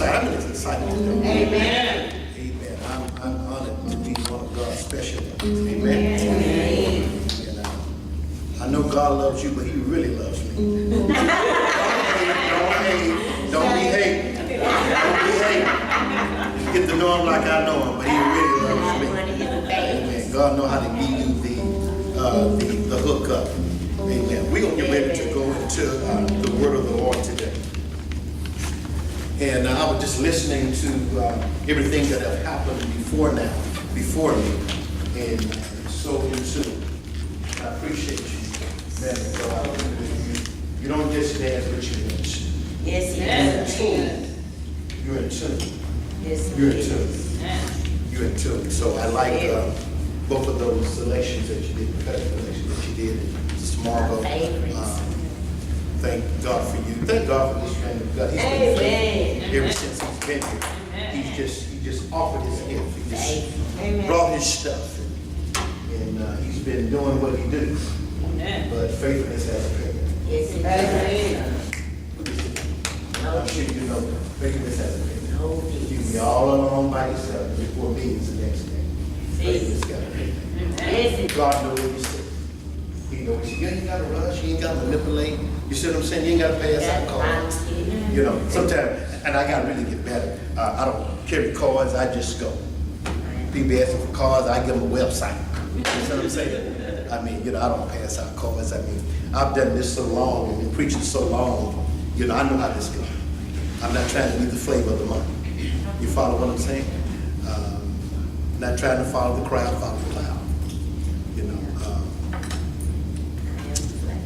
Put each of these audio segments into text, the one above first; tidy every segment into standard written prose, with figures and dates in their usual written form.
excited. I'm just excited. Amen. Amen. I'm honored to be one of God's special ones. Amen. Amen. And I know God loves you, but He really loves me. Don't hate. Don't be hating. Don't be hating. You get to know Him like I know Him, but He really loves me. Amen. God knows how to give you the hookup. Amen. We're going to get ready to go into the word of the Lord today. And I was just listening to everything that have happened before me, and so in tune. I appreciate you, man. You don't just dance, but you dance. Yes, You're in tune. Yes, You're in tune. You're in tune. So I like both of those selections that you did, the first selection that you did, Sister Margot. Thank God for you. Thank God for this man of God. He's been faithful ever since he's been here. He just offered his gift. He just brought his stuff, and he's been doing what he do. But faithfulness has a payment. Yes, I'm sure you know that. Faithfulness has a payment. You can be all alone by yourself before meetings the next day. Faithfulness got a payment. God knows what he said. He knows you ain't got to rush, you ain't got to manipulate. You see what I'm saying? You ain't got to pass out cards. You know, sometimes, and I got to really get better. I don't carry cards, I just go. People asking for cards, I give them a website. You see what I'm saying? I mean, you know, I don't pass out cards. I mean, I've done this so long and been preaching so long, you know, I know how this goes. I'm not trying to be the flavor of the month. You follow what I'm saying? Not trying to follow the crowd, follow the cloud. You know,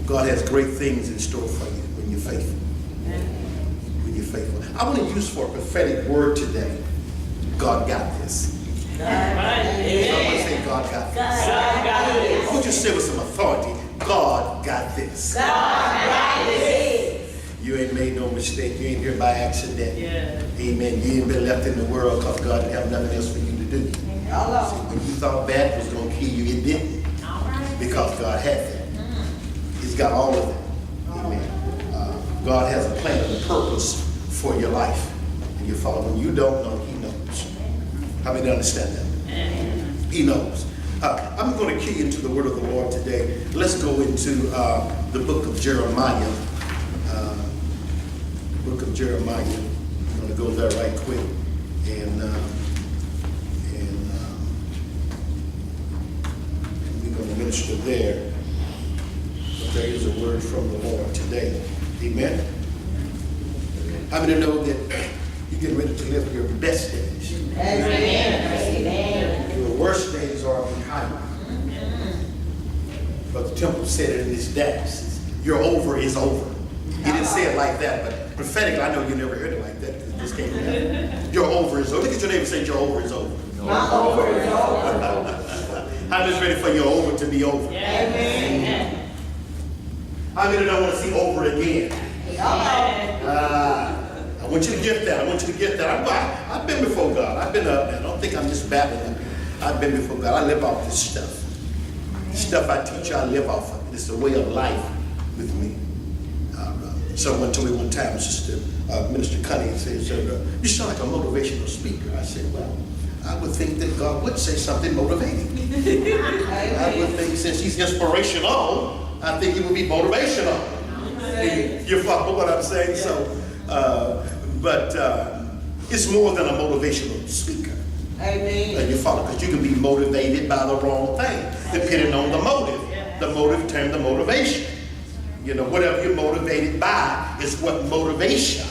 God has great things in store for you when you're faithful. When you're faithful. I want to use for a prophetic word today. God got this. I want to say God got this. I want you to say with some authority, God got this. God got this. You ain't made no mistake. You ain't here by accident. Amen. You ain't been left in the world because God didn't have nothing else for you to do. See, when you thought bad was going to kill you, it didn't. Because God had that. He's got all of that. Amen. God has a plan and a purpose for your life. And you follow. When you don't know, He knows. How many understand that? He knows. I'm going to key into the word of the Lord today. Let's go into the book of Jeremiah. Book of Jeremiah. I'm going to go there right quick. And we're going to minister there. But there is a word from the Lord today. Amen. I'm going to know that you're getting ready to live your best days. Amen. Your worst days are behind you. But the temple said it in this dance. Your over is over. He didn't say it like that, but prophetically, I know you never heard it like that because this came from heaven. Your over is over. Look at your neighbor and say, your over is over. My over is over. I'm just ready for your over to be over. Amen. How many don't want to see over again? I want you to get that. I want you to get that. I've been before God. I've been up there. I don't think I'm just babbling. I've been before God. I live off this stuff. Stuff I teach, I live off of it. It's a way of life with me. Someone told me one time, Sister Minister Cunningham said, you sound like a motivational speaker. I said, well, I would think that God would say something motivating. I would think since He's inspirational, I think He would be motivational. You follow what I'm saying? So, but it's more than a motivational speaker. Amen. You follow, because you can be motivated by the wrong thing, depending on the motive. The motive turned the motivation. You know, whatever you're motivated by is what motivation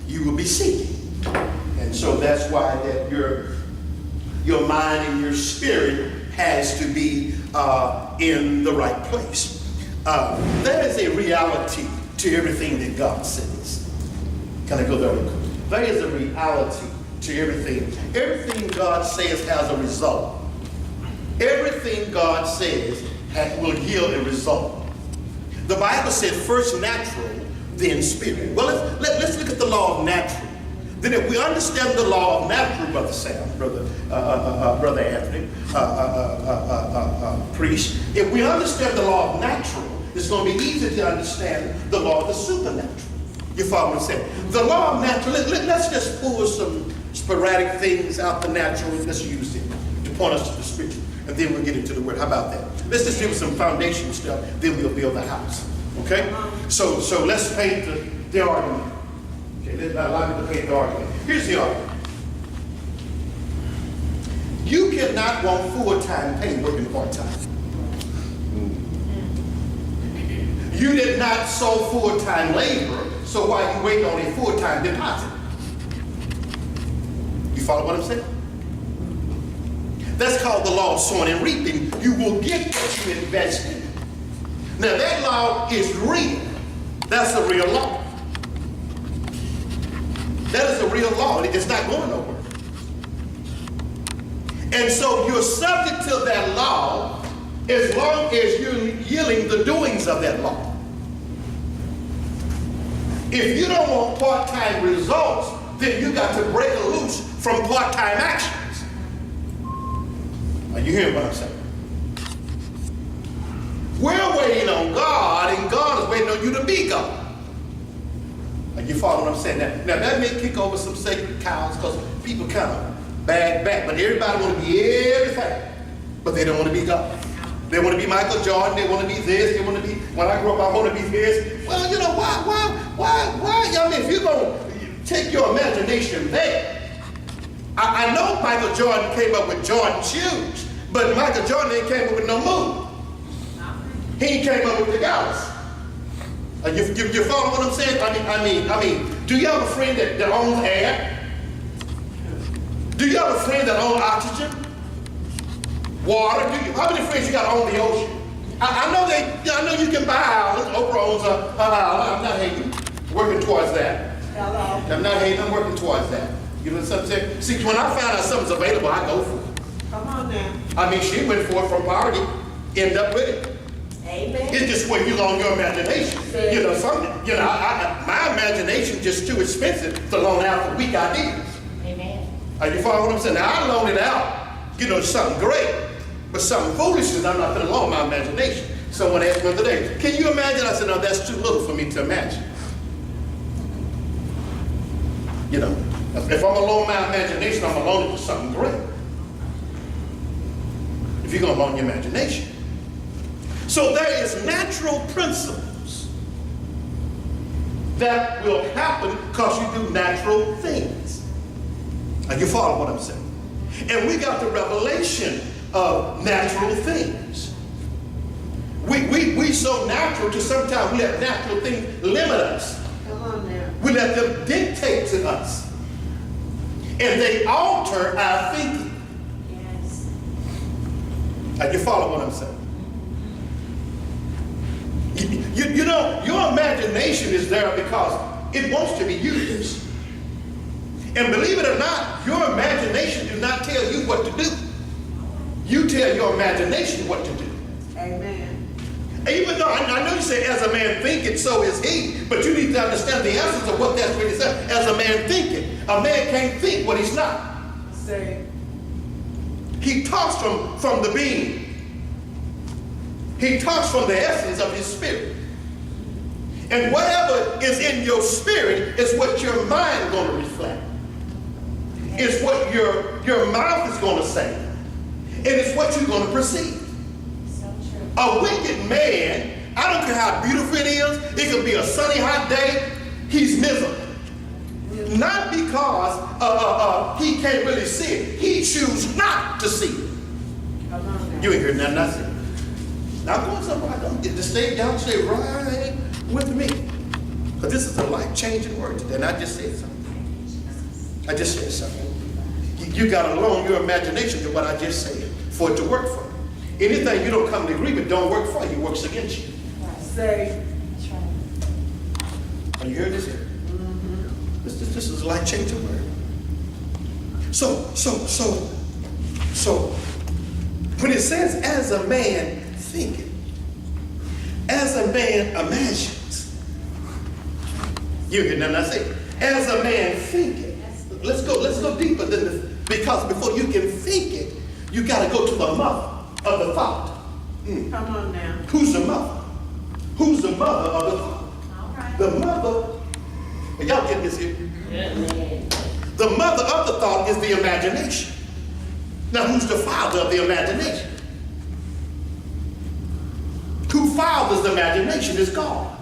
you will be seeking. And so that's why that your mind and your spirit has to be in the right place. There is a reality to everything that God says. Can I go there real quick? There is a reality to everything. Everything God says has a result. Everything God says will yield a result. The Bible said first natural, then spirit. Well, let's look at the law of natural. Then if we understand the law of natural, Brother Sam, Brother Anthony, priest, if we understand the law of natural, it's going to be easy to understand the law of the supernatural. You follow what I'm saying? The law of natural, let's just pull some sporadic things out the natural and let's use it to point us to the scripture. And then we'll get into the word. How about that? Let's just give us some foundation stuff, then we'll build the house. Okay? So let's paint the argument. Okay, let's allow me to paint the argument. Here's the argument. You cannot want full-time pay working part-time. You did not sow full-time labor, so why you wait on a full-time deposit? You follow what I'm saying? That's called the law of sowing and reaping. You will get what you invest in. Now that law is real. That's a real law. That is a real law. It's not going nowhere. And so you're subject to that law as long as you're yielding the doings of that law. If you don't want part-time results, then you got to break loose from part-time actions. Are you hearing what I'm saying? We're waiting on God, and God is waiting on you to be God. Are you following what I'm saying? Now that may kick over some sacred cows because people kind of bag back, but everybody want to be everything, but they don't want to be God. They want to be Michael Jordan. They want to be this. They want to be, when I grow up, I want to be this. Well, you know, why? I mean, if you're going to take your imagination there, I know Michael Jordan came up with Jordan shoes, but Michael Jordan ain't came up with no moon. He came up with the galaxy. You follow what I'm saying? I mean, do you have a friend that owns air? Do you have a friend that owns oxygen? Water? How many friends you got on the ocean? I know you can buy islands. Oprah owns an island. I'm not hating. Working towards that. Hello. I'm not hating. I'm working towards that. You know what I'm saying? See, when I find out something's available, I go for it. Come on now. I mean, she went for it from poverty, end up with it. Amen. It's just where you loan your imagination. Yeah. You know, something. You know, my imagination just too expensive to loan out for weak ideas. Amen. Are you following what I'm saying? Now I loan it out, you know, something great, but something foolishness, I'm not going to loan my imagination. Someone asked me the other day, can you imagine? I said, no, that's too little for me to imagine. You know, if I'm going to loan my imagination, I'm going to loan it to something great. If you're going to loan your imagination. So there is natural principles that will happen because you do natural things. Are you following what I'm saying? And we got the revelation of natural things. We so natural to sometimes we let natural things limit us. Come on now. We let them dictate to us. And they alter our thinking. Yes. Are you follow what I'm saying? You know, your imagination is there because it wants to be used. And believe it or not, your imagination does not tell you what to do. You tell your imagination what to do. Amen. Even though I know you say, as a man thinketh, so is he. But you need to understand the essence of what that's really said. As a man thinketh. A man can't think what he's not. Say. He talks from the being. He talks from the essence of his spirit. And whatever is in your spirit is what your mind is going to reflect. It's what your mouth is going to say. And it's what you're going to perceive. So true. A wicked man, I don't care how beautiful it is, it could be a sunny, hot day, he's miserable. Not because he can't really see it. He chooses not to see it. Come on now. You ain't heard nothing I said. Now I'm going somewhere. Don't get to stay down, stay right with me. Because this is a life-changing word today. And I just said something. You got to loan your imagination to what I just said for it to work for you. Anything you don't come to agreement don't work for you, works against you. Say. That's right. Are you hearing this here? Mm-hmm. This is a life-changing word. So, when it says, as a man thinketh, as a man imagines, you hear nothing I say. As a man thinketh. Let's go deeper than this. Because before you can think it, you got to go to the mother of the thought. Come on now. Who's the mother? Who's the mother of the thought? All right. The mother Are y'all getting this here? Amen. The mother of the thought is the imagination. Now, who's the father of the imagination? Who fathers the imagination is God.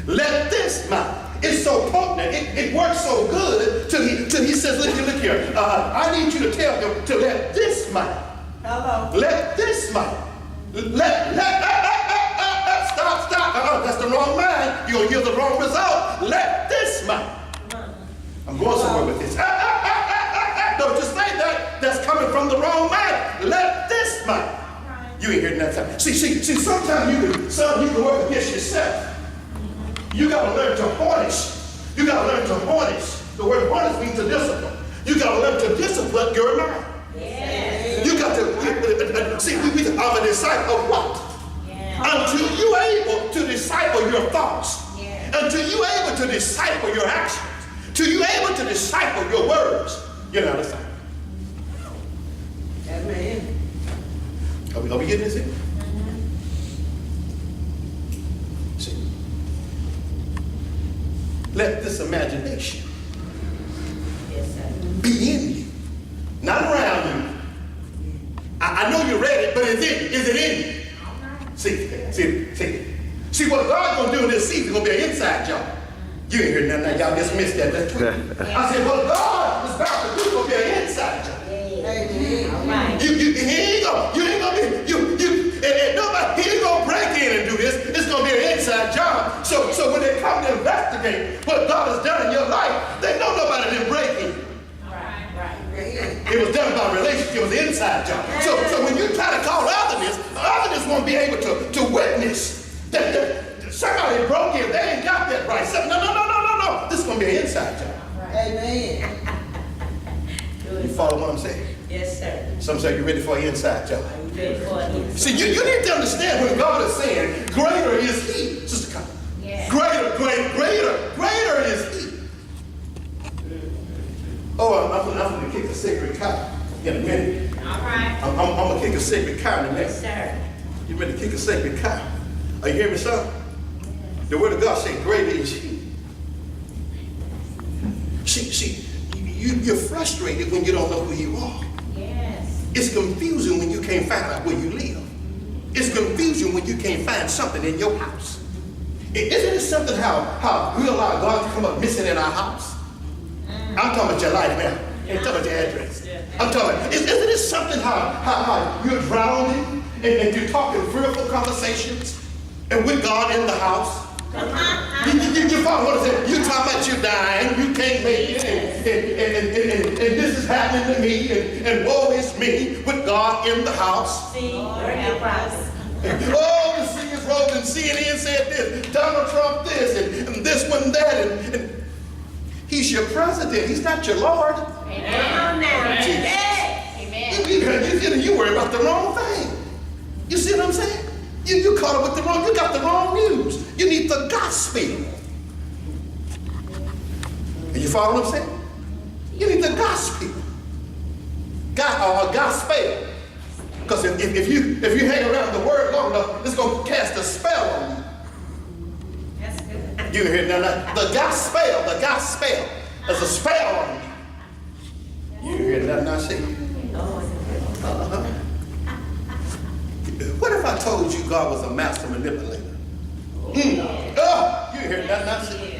Let this mind. It's so potent. It works so good till he says, look here. I need you to tell them to let this mind. Hello. Let this mind. Stop. That's the wrong mind. You're going to give the wrong result. Let this mind. I'm going somewhere with this. Don't just say that. That's coming from the wrong mind. Let this mind. You ain't hearing that time. See, sometimes you can work against yourself. You got to learn to harness. You got to learn to harness. The word harness means to discipline. You got to learn to discipline your mind. Yes. You got to, see, I'm a disciple of what? Yes. Until you're able to disciple your thoughts. Yes. Until you're able to disciple your actions. Until you're able to disciple your words. You're not a disciple. Amen. Are we getting this in? See. Let this imagination Yes, sir. be in you, not around you. I know you read it, but is it in you? See what God's gonna do in this season is gonna be an inside job. You ain't heard nothing. Y'all just missed that. That's true. I said, what God is about to do is gonna be an inside job. Amen. All right. He ain't gonna break in and do this. It's gonna be an inside job. So when they come to investigate what God has done in your life, they know nobody didn't break in. Right. It was done by relationship. It was an inside job. So when you try to call otherness won't be able to witness that somebody broke in. They ain't got that right. So, no. This is gonna be an inside job. Amen. You follow what I'm saying? Yes, sir. Some say you're ready for an inside job. Are you ready for it? See, you need to understand when God is saying, greater is He. Sister Connie. Yes. Greater is He. Oh, I'm going to kick a sacred cow in a minute. All right. I'm going to kick a sacred cow in a minute. Yes, sir. You ready to kick a sacred cow? Are you hearing me, son? The word of God says, greater is He. See, you're frustrated when you don't know who you are. Yes. It's confusing when you can't find out where you live. It's confusing when you can't find something in your house. Isn't it something how we allow God to come up missing in our house? I'm talking about your life now. I'm talking about your address. I'm talking about, isn't it something how you're drowning and you're talking fearful conversations and with God in the house? You follow what I said? You talking about you dying, you can't make it, and this is happening to me, and woe is me with God in the house. See, Lord help us. Oh, the sea is rolling, CNN said this, Donald Trump this, and this one that, and he's your president, he's not your Lord. Amen. Amen. You worry about the wrong thing. You see what I'm saying? You caught up with the wrong, you got the wrong news. You need the gospel. You follow what I'm saying? You need the gospel. Gospel. Because if you hang around the word long enough, it's going to cast a spell on you. That's good. You hear that? The gospel. There's a spell on you. You hear that now? See? What if I told you God was a master manipulator? Oh, you hear that now? See?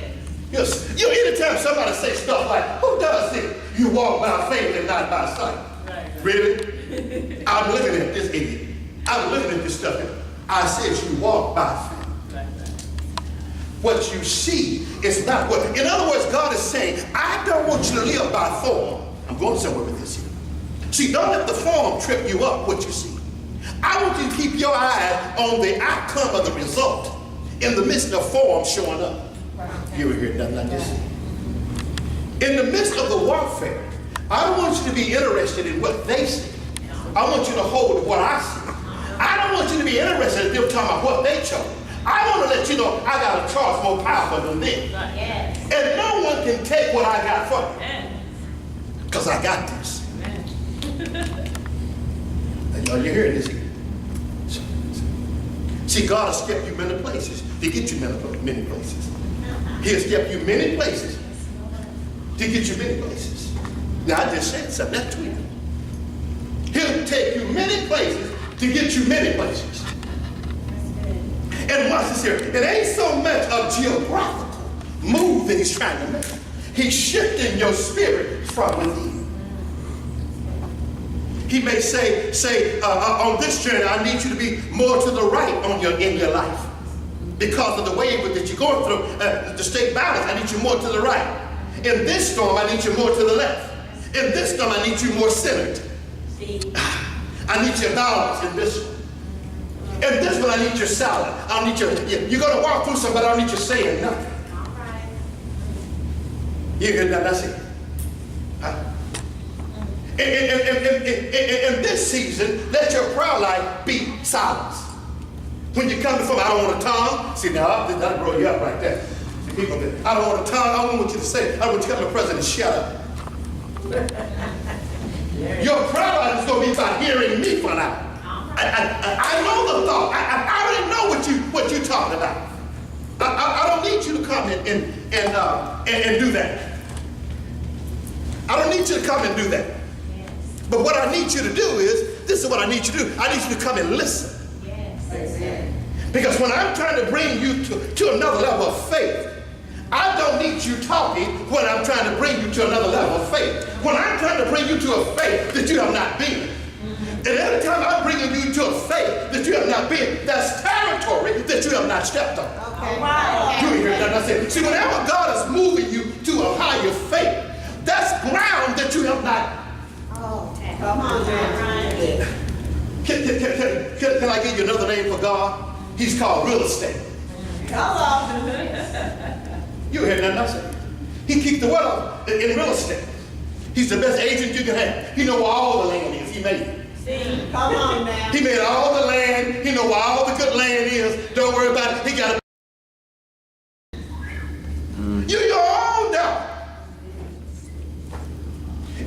Yes. Anytime somebody say stuff like, who does this? You walk by faith and not by sight. Right. Really? I'm looking at this idiot. I'm looking at this stuff. I said you walk by faith. Right. What you see is not what. In other words, God is saying, I don't want you to live by form. I'm going somewhere with this here. See, don't let the form trip you up what you see. I want you to keep your eye on the outcome of the result in the midst of form showing up. You ever hear nothing like this? In the midst of the warfare, I don't want you to be interested in what they see. I want you to hold what I see. I don't want you to be interested in them talking about what they chose. I want to let you know I got a charge more powerful than them. Yes. And no one can take what I got from you. Because I got this. Are you hearing this? See, God has kept you many places to get you many places. He'll step you many places to get you many places. Now, I just said something. That's true. He'll take you many places to get you many places. And watch this here. It ain't so much a geographical move that he's trying to make. He's shifting your spirit from within. He may say, on this journey, I need you to be more to the right in your life. Because of the wave that you're going through, the state balance, I need you more to the right. In this storm, I need you more to the left. In this storm, I need you more centered. I need your dollars in this one. In this one, I need your salad. I need your, you're going to walk through something, but I don't need you saying nothing. You hear that? That's it. In this season, let your prayer life be silence. When you come before me, I don't want a tongue. See, now, that'll grow you up right there. See, people, I don't want a tongue. I don't want you to say, I don't want you to come to the president and shut up. Your prayer life is going to be about hearing me for now. I know the thought. I already know what you're talking about. I don't need you to come and do that. I don't need you to come and do that. But what I need you to do is, this is what I need you to do. I need you to come and listen. Because when I'm trying to bring you to another level of faith, I don't need you talking when I'm trying to bring you to another level of faith. When I'm trying to bring you to a faith that you have not been. And every time I'm bringing you to a faith that you have not been, that's territory that you have not stepped on. Okay. You hear that? I said, see, whenever God is moving you to a higher faith, that's ground that you have not. Come on, man. Can I give you another name for God? He's called real estate. Hello. You hear that? I said, he keeps the wealth in real estate. He's the best agent you can have. He knows where all the land is. He made it. Come on now. He made all the land. He knows where all the good land is. Don't worry about it. He got it. You're your own devil.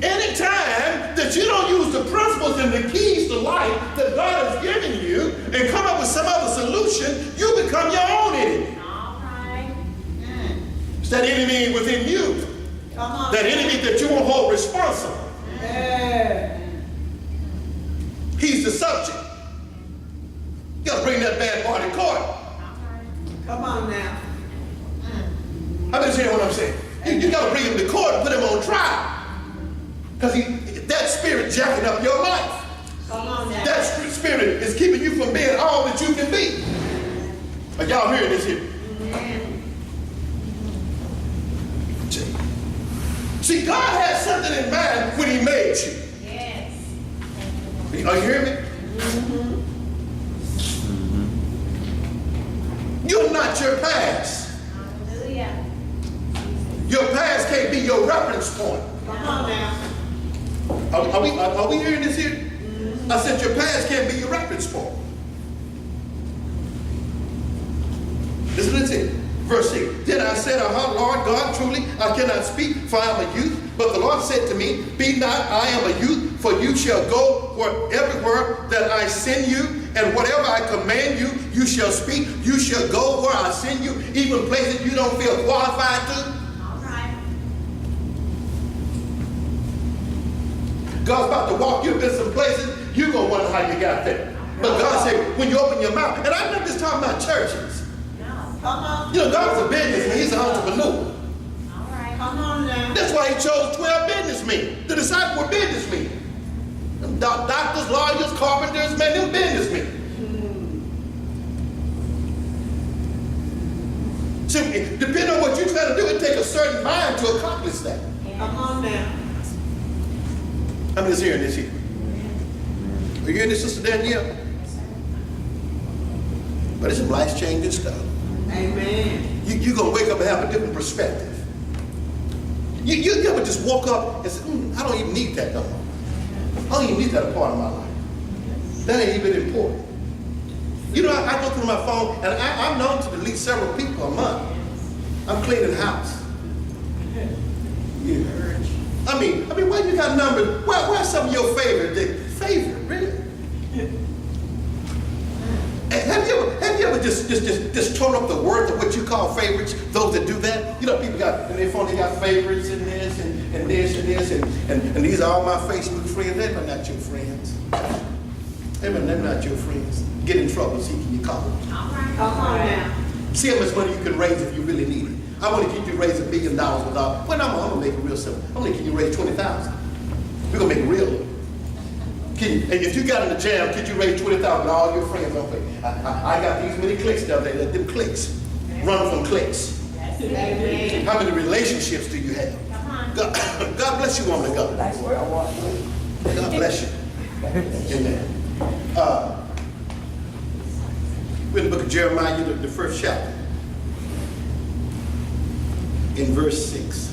Anytime that you don't use the principles and the keys to life that God has given you and come up with some other solution, you become your own enemy. All right. It's that enemy within you. Come on. That enemy that you won't hold responsible. Yeah. He's the subject. You got to bring that bad boy to court. Come on now. I'm just hearing what I'm saying. You got to bring him to court and put him on trial. Because that spirit jacking up your life. Come on now. That spirit is keeping you from being all that you can be. Are y'all hearing this here? See, God had something in mind when he made you. Yes. Are you hearing me? You're not your past. Hallelujah. Your past can't be your reference point. Come on now. Are we hearing this here? I said your past can't be your reference point. Listen to it. Verse 6. Then I said, Lord God, truly I cannot speak, for I am a youth. But the Lord said to me, be not, I am a youth, for you shall go everywhere that I send you, and whatever I command you, you shall speak. You shall go where I send you, even places you don't feel qualified to. All right. God's about to walk you in some places, you're going to wonder how you got there. But God said, when you open your mouth, and I'm not just talking about churches. Come on. You know, God's a businessman. He's an entrepreneur. All right. Come on now. That's why he chose 12 businessmen. The disciples were businessmen. Them doctors, lawyers, carpenters, man, them businessmen. So, depending on what you're trying to do, it takes a certain mind to accomplish that. Come on now. I'm just hearing this here. Are you hearing this, Sister Danielle? But it's some life-changing stuff. Amen. You're going to wake up and have a different perspective. You ever just woke up and said, I don't even need that no more. I don't even need that a part of my life. That ain't even important. You know, I go through my phone, and I'm known to delete several people a month. I'm cleaning the house. Yeah. I mean, why you got numbers? Where's some of your favorite? Favorite, really? Have you you ever just turn up the worth of what you call favorites? Those that do that, you know, people got in their phone, they got favorites and this and this and this and these are all my Facebook friends. They're not your friends. They're not your friends. Get in trouble, see, can you call them? All right. Come on now. See how much money you can raise if you really need it. I want to keep you raise $1 billion without. Well, I'm gonna make it real simple. I'm gonna keep you raise 20,000. We're gonna make it real. And if you got in the jam, could you raise 20,000? All your friends don't play. I got these many clicks the other day. Let them clicks run from clicks. Amen. How many relationships do you have? Come on. God bless you, woman of God. That's where I want. God bless you. Amen. We're in the book of Jeremiah, the first chapter. In verse 6.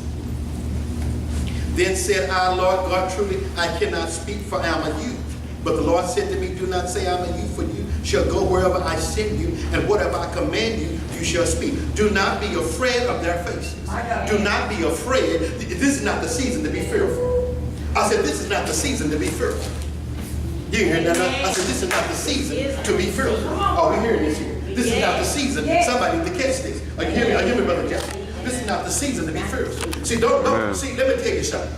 Then said I, Lord God, truly I cannot speak, for I am a youth. But the Lord said to me, do not say I am a youth, for you shall go wherever I send you, and whatever I command you, you shall speak. Do not be afraid of their faces. Do not be afraid. This is not the season to be fearful. I said, this is not the season to be fearful. You hear that? I said, this is not the season to be fearful. Oh, we're hearing this here. This is not the season. Somebody need to catch this. Are you hearing me? Are you hearing me, Brother Jack? This is not the season to be fearful. See, don't, see, let me tell you something.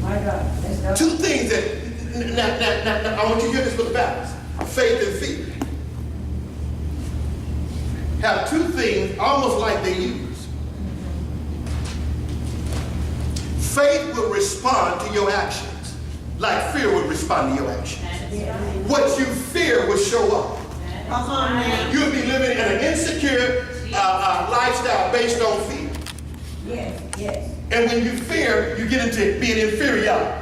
My God. Let's go. Two things that, now I want you to hear this with the balance. Faith and fear. Have two things almost like they use. Faith will respond to your actions like fear will respond to your actions. What you fear will show up. Come on now. You'll be living in an insecure lifestyle based on fear. Yes, yes. And when you fear, you get into being inferior.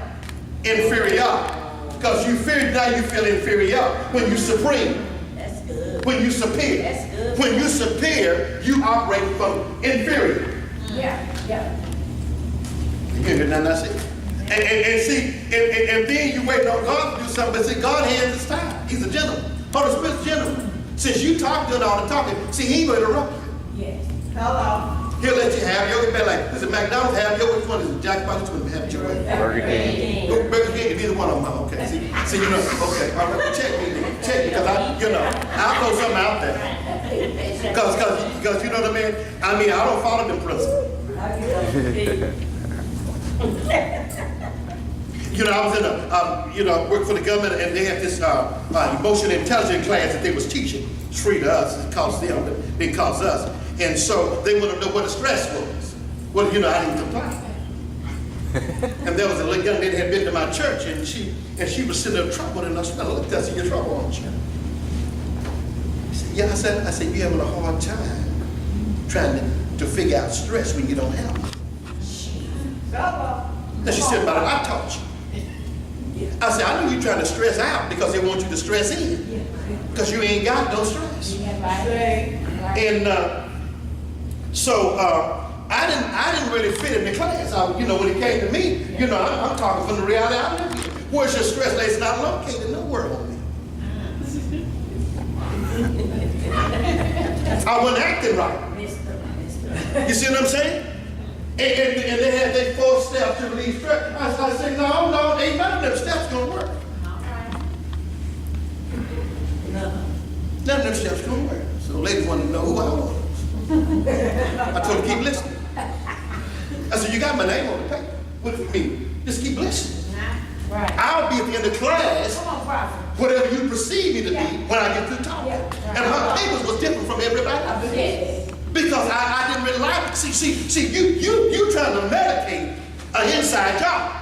Because you fear, now you feel inferior. When you supreme. That's good. When you superior. That's good. When you superior, you operate from inferior. Yeah. You hear that? That's it. And see, and then you wait on God to do something, but see, God has his time. He's a gentleman. Holy Spirit's a gentleman. Since you talk to all the talking, see, he ain't going to interrupt you. Yes. Hello. He'll let you have your way. Like, listen, McDonald's have your which one is it? Jack Box, which one have it your way? Burger King. Burger King, neither one of them. Okay, see, you know, okay, all right, check me, because I'll throw something out there. Because you know what I mean? I don't follow them principles. You know, I was in I worked for the government, and they had this emotional intelligence class that they was teaching. It's free to us. It costs them, but it costs us. And so they want to know what a stress was. Well, I didn't comply. And there was a little young lady that had been to my church, and she was sitting there troubled, and I looked at her and said, "You're troubled, aren't you?" She said, "Yeah." I said, "You're having a hard time trying to figure out stress when you don't have it." Then she said, "But I taught you." I said, "I know you're trying to stress out because they want you to stress in, because you ain't got no stress." And so I didn't really fit in the class. When it came to me, I'm talking from the reality I live in. Where's your stress? It's not located nowhere on me. I wasn't acting right. You see what I'm saying? And they had their 4 steps to relieve stress. I said, no, ain't none of them steps gonna work. None of them steps gonna work. So the ladies wanted to know who I was. I told them, keep listening. I said, you got my name on the paper. What do you mean? Just keep listening. Right. I'll be at the end of class, Come on, Prophet. whatever you perceive me to be when I get through talking. And her papers was different from everybody else. Yes. Because I didn't really like it. See, you trying to medicate an inside job.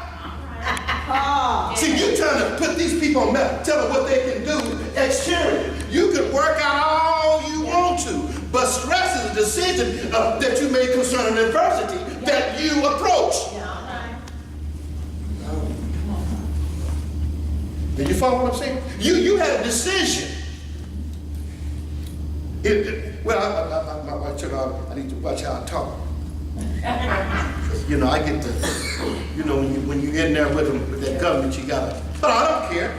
See, you trying to put these people on tell them what they can do exterior. You can work out all you want to, but stress is a decision that you make concerning adversity that you approach. Did you follow what I'm saying? You had a decision. I need to watch how I talk. I get to, when you in there with that government, you gotta. But I don't care.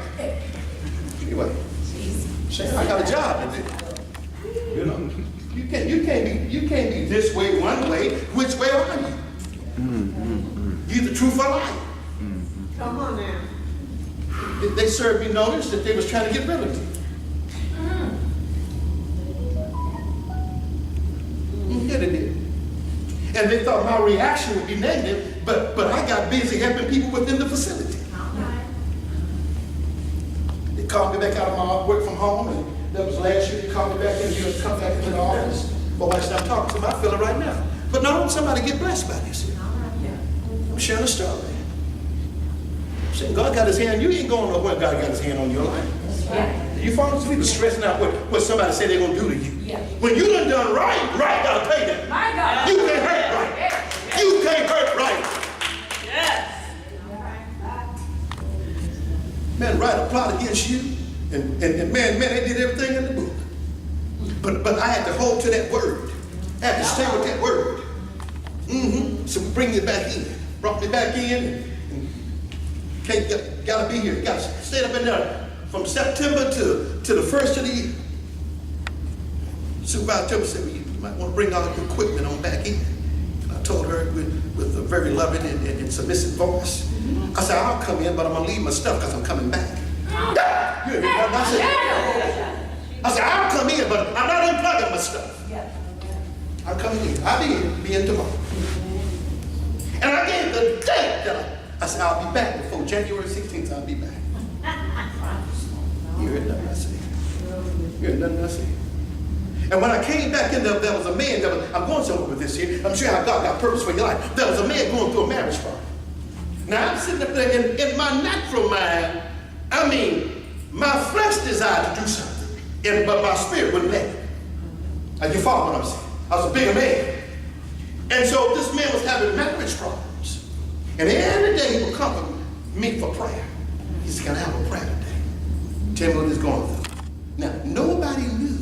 Anyway, I got a job to do. You can't be this way one way. Which way are you? You the truth or lie. Come on now. they served me notice that they was trying to get rid of me. Yeah, they did. And they thought my reaction would be negative, but I got busy helping people within the facility. They called me back out of my work from home, and that was last year. They called me back in here to come back into the office. But when I start talking to them, I feel it right now. But no, somebody get blessed by this here. I'm sharing a story. I'm saying God got his hand. You ain't going nowhere. God got his hand on your life. You fall asleep stressing out what somebody said they're going to do to you. When you done right got to pay them. My God. You can't hurt right. You can't hurt right. Yes. Man, write a plot against you, and man, they did everything in the book. But I had to hold to that word. I had to stay with that word. So bring it back in. Brought me back in, and gotta be here. Gotta stay up in there from September to the first of the year. Supervisor said, well, you might want to bring all your equipment on back in. And I told her with a very loving and submissive voice. I said, I'll come in, but I'm going to leave my stuff because I'm coming back. You hear me? I said, I'll come in, but I'm not unplugging my stuff. I'm coming in. I'll be in tomorrow. And I gave the date that I said, I'll be back before January 16th, I'll be back. You heard nothing I said. You heard nothing I said. And when I came back in there was a man, I'm going somewhere with this here. I'm sure how God got purpose for your life. There was a man going through a marriage problem. Now I'm sitting up there in my natural mind, I mean, my flesh desired to do something, but my spirit wouldn't let it. You follow what I'm saying? I was a bigger man. And so this man was having marriage problems. And every day he would come to me for prayer. He said, can I have a prayer today? Tell me what he's going through. Now, nobody knew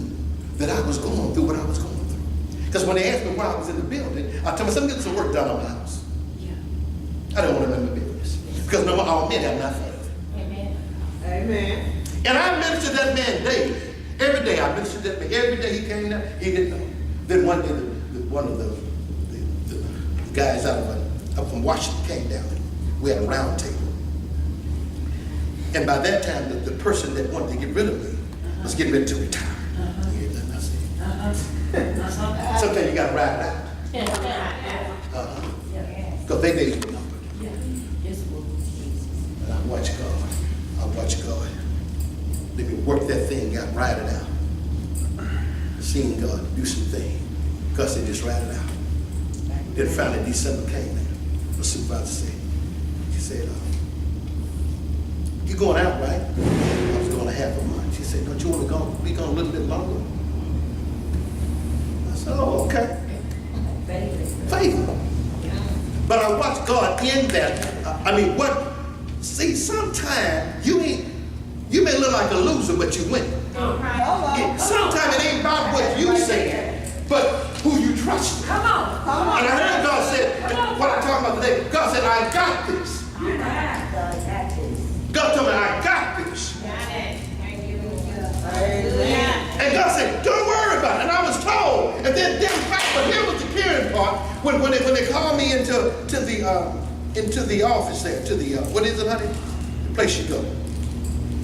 that I was going through what I was going through. Because when they asked me why I was in the building, I told them, I'm getting some work done on my house. I don't want to run my business. Because no, all men have not faith. Amen. And I ministered that man daily. Every day I ministered that man. Every day he came down, he didn't know. Then one day, one of the guys up from Washington came down. We had a round table. And by that time, the person that wanted to get rid of me was getting ready to retire. Sometimes you got to ride it out. Because they days were numbered. And I watch God. I watch God. Let me work that thing out, ride it out. Seeing God do some things. Because they just ride it out. Then finally December came and the supervisor said, he said, you going out, right? I was going a half a month. She said, don't you want to be gone a little bit longer? I said, oh, okay. Favor. But I watched God in that. See, sometimes you may look like a loser, but you win. Sometimes it ain't about what you say, but who you trust. Come on. And I heard God said, what I'm talking about today, God said, I got this. God told me, I got this. And God said, don't worry about it. And I was told. And then but here was the carrying part. When they called me into the office there, to the, what is it, honey? The place you go.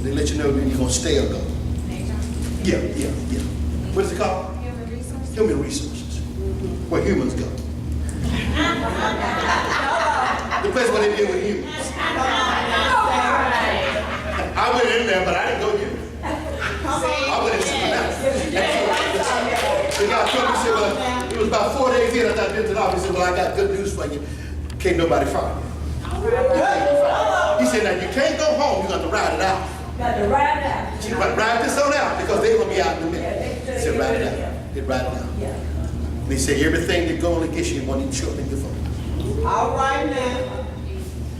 They let you know when you're going to stay or go. Yeah. What is it called? Human resources. Where humans go. The place where they deal with humans. I went in there, but I didn't go there. I went in supernatural. The guy told me, said, well, it was about 4 days in after I did the office. He said, well, I got good news for you. Can't nobody fire you. He said, now you can't go home. You got to ride it out. Got to ride it out. You ride this on out because they're going to be out in a minute. He said, ride it out. They ride it out. And he said, everything that going against you won't even show up in your phone. All right now.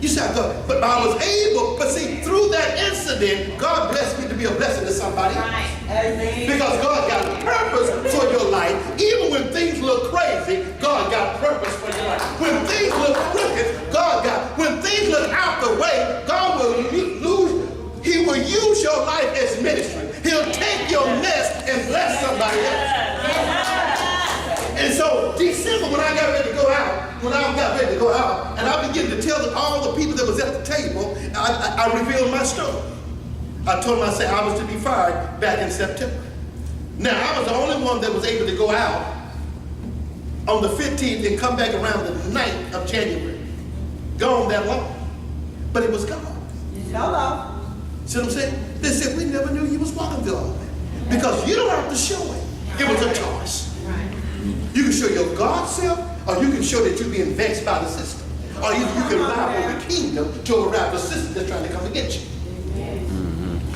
You said, but I was able, but see, through that incident, God blessed me to be a blessing to somebody else. Amen. Because God got purpose for your life. Even when things look crazy, God got purpose for your life. When things look crooked, when things look out the way, God will He will use your life as ministry. He'll take your mess and bless somebody else. And so December, when I got ready to go out, when I got ready to go out, and I began to tell all the people that was at the table, I revealed my story. I told them, I said, I was to be fired back in September. Now, I was the only one that was able to go out on the 15th and come back around the 9th of January. Gone that long. But it was God. Hello. See what I'm saying? They said, we never knew you was walking through all that. Because you don't have to show it. It was a choice. You can show your God self, or you can show that you're being vexed by the system. Or you can rely on the kingdom to override the system that's trying to come against you.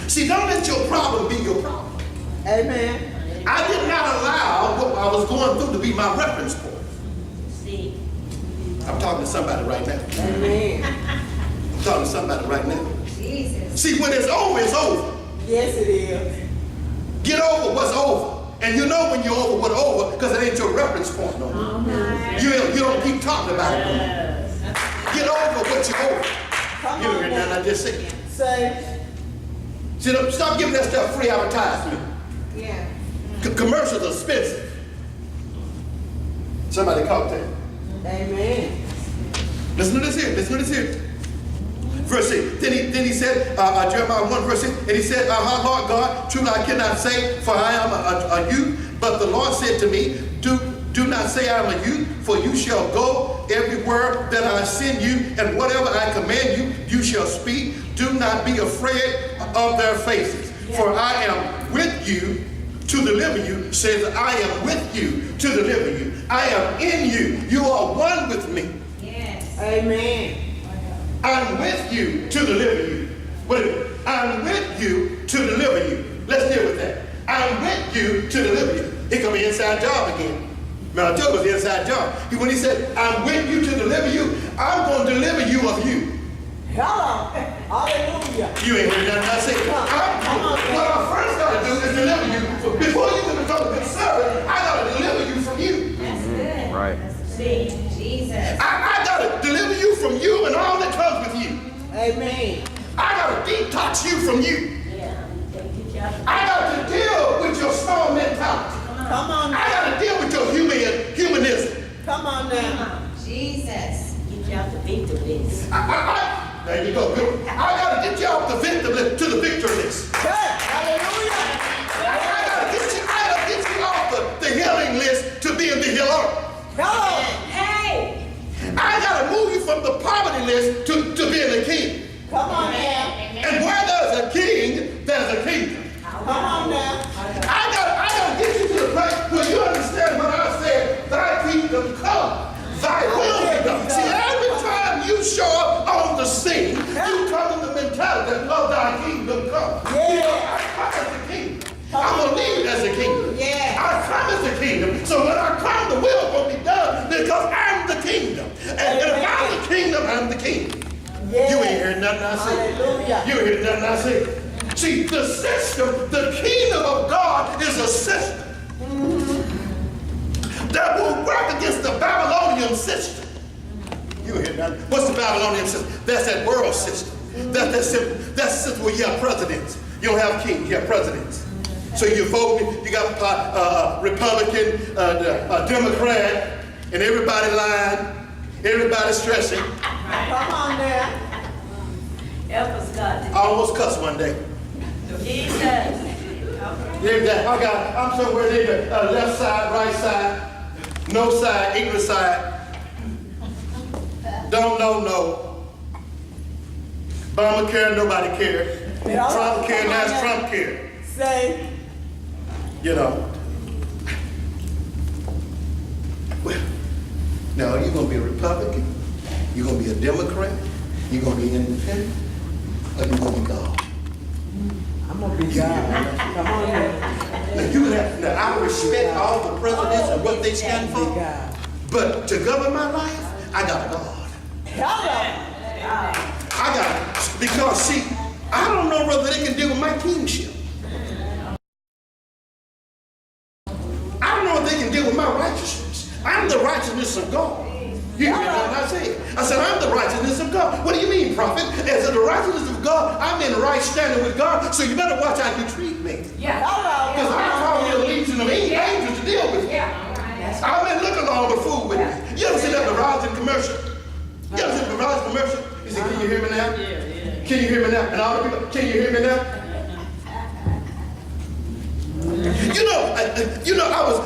See, don't let your problem be your problem. Amen. I did not allow what I was going through to be my reference point. See. I'm talking to somebody right now. Amen. I'm talking to somebody right now. Jesus. See, when it's over, it's over. Yes, it is. Get over what's over. And you know when you're over what's over because it ain't your reference point no more. You don't keep talking about it no more. Get over what you're over. Come You on hear now. that I just said? Say. See, stop giving that stuff free advertisement. Yeah. Commercials are expensive. Somebody caught that. Amen. Listen to this here. Listen to this here. Verse 6. Then he said, Jeremiah 1 verse 6, and he said, Lord God, truly I cannot say, for I am a youth. But the Lord said to me, do not say I am a youth, for you shall go everywhere that I send you, and whatever I command you, you shall speak. Do not be afraid of their faces, for I am with you to deliver you, says I am with you to deliver you. I am in you. You are one with me. Yes. Amen. I'm with you to deliver you. Wait a minute. I'm with you to deliver you. Let's deal with that. I'm with you to deliver you. Here comes the inside job again. Now, I told you it was the inside job. When he said, I'm with you to deliver you, I'm going to deliver you of you. Hello. Hallelujah. You ain't heard nothing I said. What I first got to do is deliver you. Before you can become a good servant, I got to deliver you from you. That's good. Right. See. Jesus. I got to deliver you from you and all that comes with you. Amen. I got to detox you from you. Yeah. I got to deal with your small mentality. Come on I now. got to deal with your humanism. Come on now. Jesus. Get you out the victim list. There you go. I got to get you off the victim list to the victory list. Hey, hallelujah. I got to get you off the healing list to being the healer. Hello. Hey. I got to move you from the poverty list to being a king. Come on now. And where there's a king, there's a kingdom. Come on now. I got to get you to the place where you understand what I said. Thy kingdom come. Thy will be done. See, every time you show up on the scene, you come in the mentality of thy kingdom come. Yeah. You know, I come as a king. I'm going to leave as a king. Yeah. I come as a kingdom. So when I come, the will will be done because I'm the kingdom. And if I'm the kingdom, I'm the king. Yeah. You ain't heard nothing I say. Hallelujah. You ain't heard nothing I say. See, the system, the kingdom of God is a system that will work against the Babylonian system. You ain't heard nothing. What's the Babylonian system? That's that world system. That's the system where you have presidents. You don't have kings, you have presidents. So you vote, you got Republican, Democrat, and everybody lying, everybody stressing. Come on now. Help us, God. I almost cussed one day. Jesus. I'm somewhere there, left side, right side, no side, ignorant side. Don't know, no. Obama care, nobody cares. Trump care, that's Trump care. Say. You know. Well, now you're going to be a Republican, you're going to be a Democrat, you're going to be independent, or you're going to be God. I'm going to be God. Come on now. Now, I respect all the presidents and what they stand Be for, God. but to govern my life, I got a God. Hello. I got it. Because, see, I don't know whether they can deal with my kingship. I don't know if they can deal with my righteousness. I'm the righteousness of God. You hear what I say? I said, I'm the righteousness of God. What do you mean, prophet? As the righteousness of God, I'm in right standing with God, so you better watch how you treat me. Yeah. Because I'm calling a legion of angels to deal with me. I may look along the fool with me. You ever see that the rods and commercial? You ever seen a Verizon commercial? He said, can you hear me now? Can you hear me now? And all the people, can you hear me now?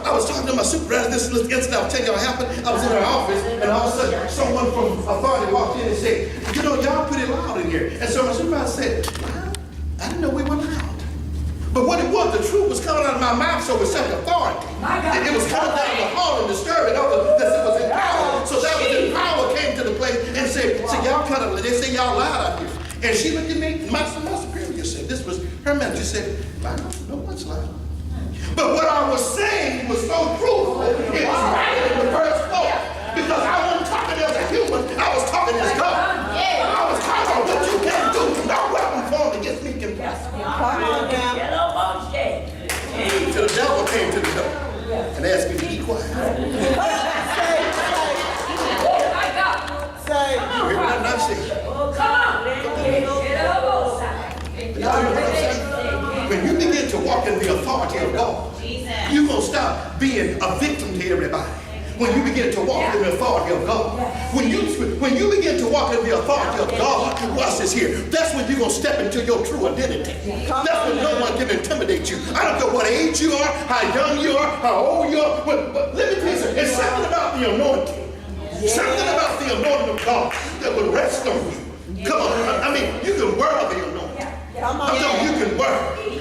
I was talking to my supervisor. This little incident I was telling y'all happened. I was in her office, and all of a sudden, someone from authority walked in and said, y'all pretty loud in here. And so my supervisor said, well, I didn't know we were loud. But what it was, the truth was coming out of my mouth, so it was such authority. It was coming down the hall and disturbing others that it was in power. So that was in power came to the place and said, so y'all kind of, they say y'all loud out here. And she looked at me, my superior said, this was her manager said, I don't know what's loud. But what I was saying was so truthful, it was right in the first floor. Because I wasn't talking as a human, I was talking as God. I was talking about what you can do. No weapon formed against me can prosper. Come on now. Till the devil came to the door and asked me to be quiet. Say. You hear what I'm saying? When you begin to walk in the authority of God, you're going to stop being a victim to everybody. When you begin to walk in the authority of God, when you begin to walk in the authority of God, watch this here, that's when you're going to step into your true identity. That's when no one can intimidate you. I don't care what age you are, how young you are, how old you are, but let me tell you something, it's something about the anointing. Something about the anointing of God that will rest on you. Come on, I mean, you can wear the anointing. I'm telling you, you can wear.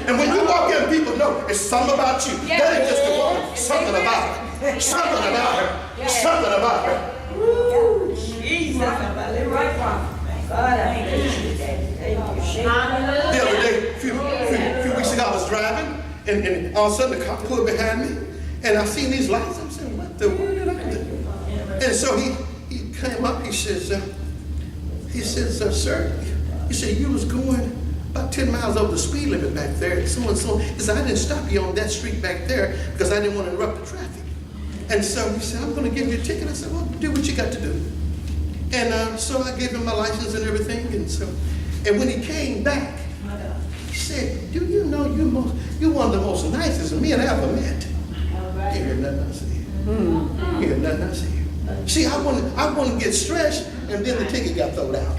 And when you walk in, people know it's something about you. That ain't just a woman, something about her. Something about her. Something about her. Jesus. The other day, a few weeks ago, I was driving, and all of a sudden the cop pulled behind me, and I seen these lights. I'm saying, what the word did I do? And so he came up, he says, sir, he said, you was going about 10 miles over the speed limit back there, and so and so. He said, I didn't stop you on that street back there because I didn't want to interrupt the traffic. And so he said, I'm going to give you a ticket. I said, well, do what you got to do. And so I gave him my license and everything. And when he came back, he said, do you know you're one of the most nicest men I ever met? You hear nothing I say. You hear nothing I say. See, I want to get stretched, and then the ticket got thrown out.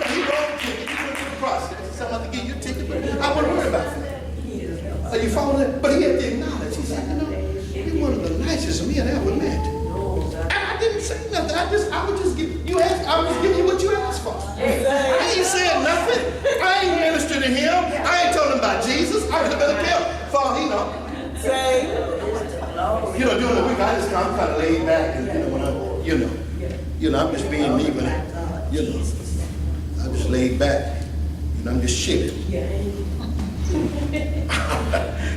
He wrote the ticket. He went through the process. He said, I'm going to give you a ticket, but I want to worry about that. Are you following that? But he had to acknowledge. He said, you're one of the nicest men I ever met. And I didn't say nothing. I was just giving you what you asked for. I ain't saying nothing. I ain't ministered to him. I ain't told him about Jesus. I was better tell. For he know. Say. During the week, I'm kind of laid back, and when I'm just being me, but I'm just laid back, I'm just chilling.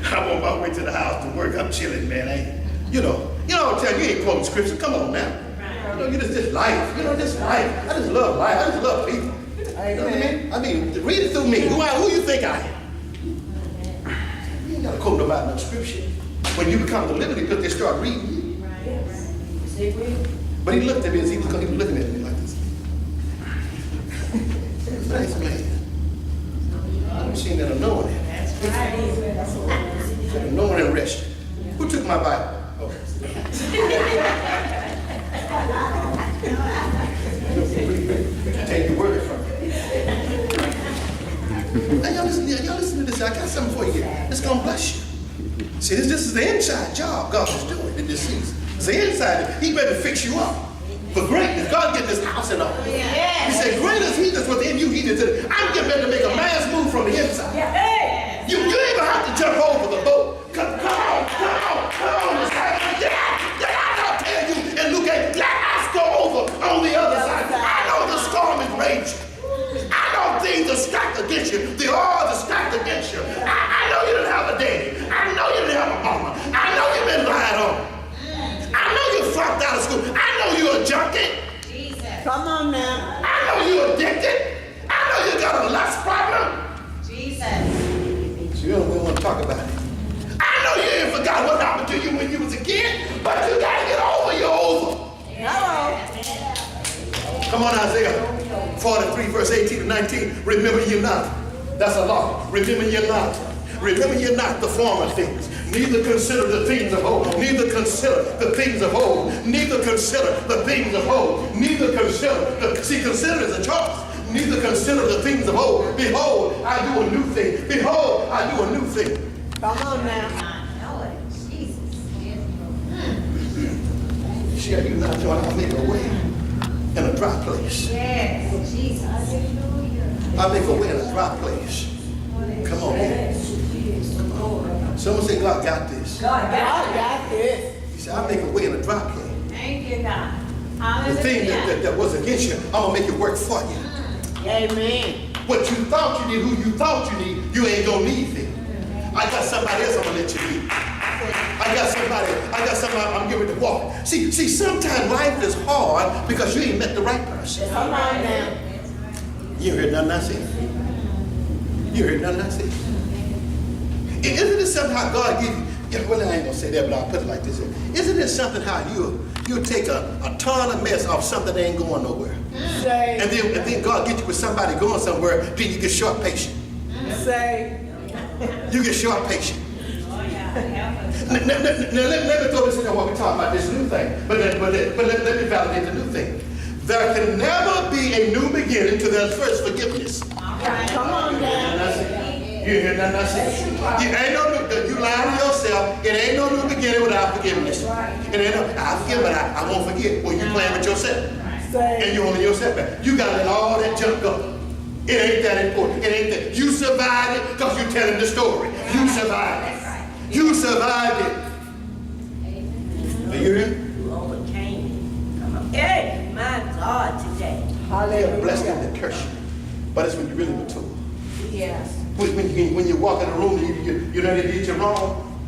I'm on my way to the house to work. I'm chilling, man. I'll tell you, ain't quoting scripture. Come on now. You just life. Just life. I just love life. I just love people. You know what I mean? I mean, read it through me. Who you think I am? You ain't got to quote nobody no scripture. When you become the liberty, because they start reading you. But he looked at me as he was looking at me like this. Nice man. I've seen that anointing. Anointing and rest. Who took my Bible? Oh. Take the word from me. Now y'all listen to this. I got something for you. It's going to bless you. See, this is the inside job God is doing in this season. It's the inside. He better fix you up for greatness. God get this house in order. He said, greater is he that's within you. I'm getting ready to make a mass move from the inside. You ain't going to have to jump over the boat. Come on. Get out, I'll tell you. And look at, let us go over on the other side. I know the storm is raging. I know things are stacked against you. The odds are stacked against you. I know you didn't have a daddy. I know you didn't have a mama. I know you've been lied on. I know you flunked out of school. I know you're a junkie. Jesus. Come on now. I know you're addicted. I know you got a lust problem. Jesus. So you don't want to talk about it. I know you ain't forgot what happened to you when you was a kid, but you got to get over your over. Hello. Come on, Isaiah 43, verse 18 to 19. Remember ye not. That's a law. Remember ye not. Remember ye not the former things, Neither consider the things of old. Neither consider the things of old. Neither consider the things of old. Neither consider. See, consider is a choice. Neither consider the things of old. Behold, I do a new thing. Behold, I do a new thing. Come on now. I know it. Jesus. Shall you not join? I make a way in a dry place. Yes. Jesus. I make a way in a dry place. Come on here. Someone say, God got this. God got this. He said, I make a way in a dry place. Thank you, God. The thing that was against you, I'm going to make it work for you. Amen. What you thought you need, who you thought you need, you ain't going to need them. I got somebody else I'm going to let you need. I got somebody I'm giving to walk. See, sometimes life is hard because you ain't met the right person. Come on now. You heard nothing I said. You heard nothing I said. Isn't it something how God gives you? Yeah, well, I ain't gonna say that, but I'll put it like this. Isn't it something how you'll take a ton of mess off something that ain't going nowhere, Say. and then God get you with somebody going somewhere, then you get short patient. Say. You get short patient. Now let me throw this in there while we talk about this new thing. But let me validate the new thing. There can never be a new beginning to their first forgiveness. Come on now. You hear nothing I say? You lie to yourself. It ain't no new beginning without forgiveness. It ain't no, I forgive, but I won't forget. Well, you playing with yourself. And you holding yourself back. You got to let all that junk go. It ain't that important. It ain't that. You survived it because you're telling the story. You survived it. You survived it. Are you here? You overcame it. Come on. Hey, my God, today. Yeah, blessed them that curse you. But it's when you really mature. Yes. When you walk in the room, you know they did you wrong,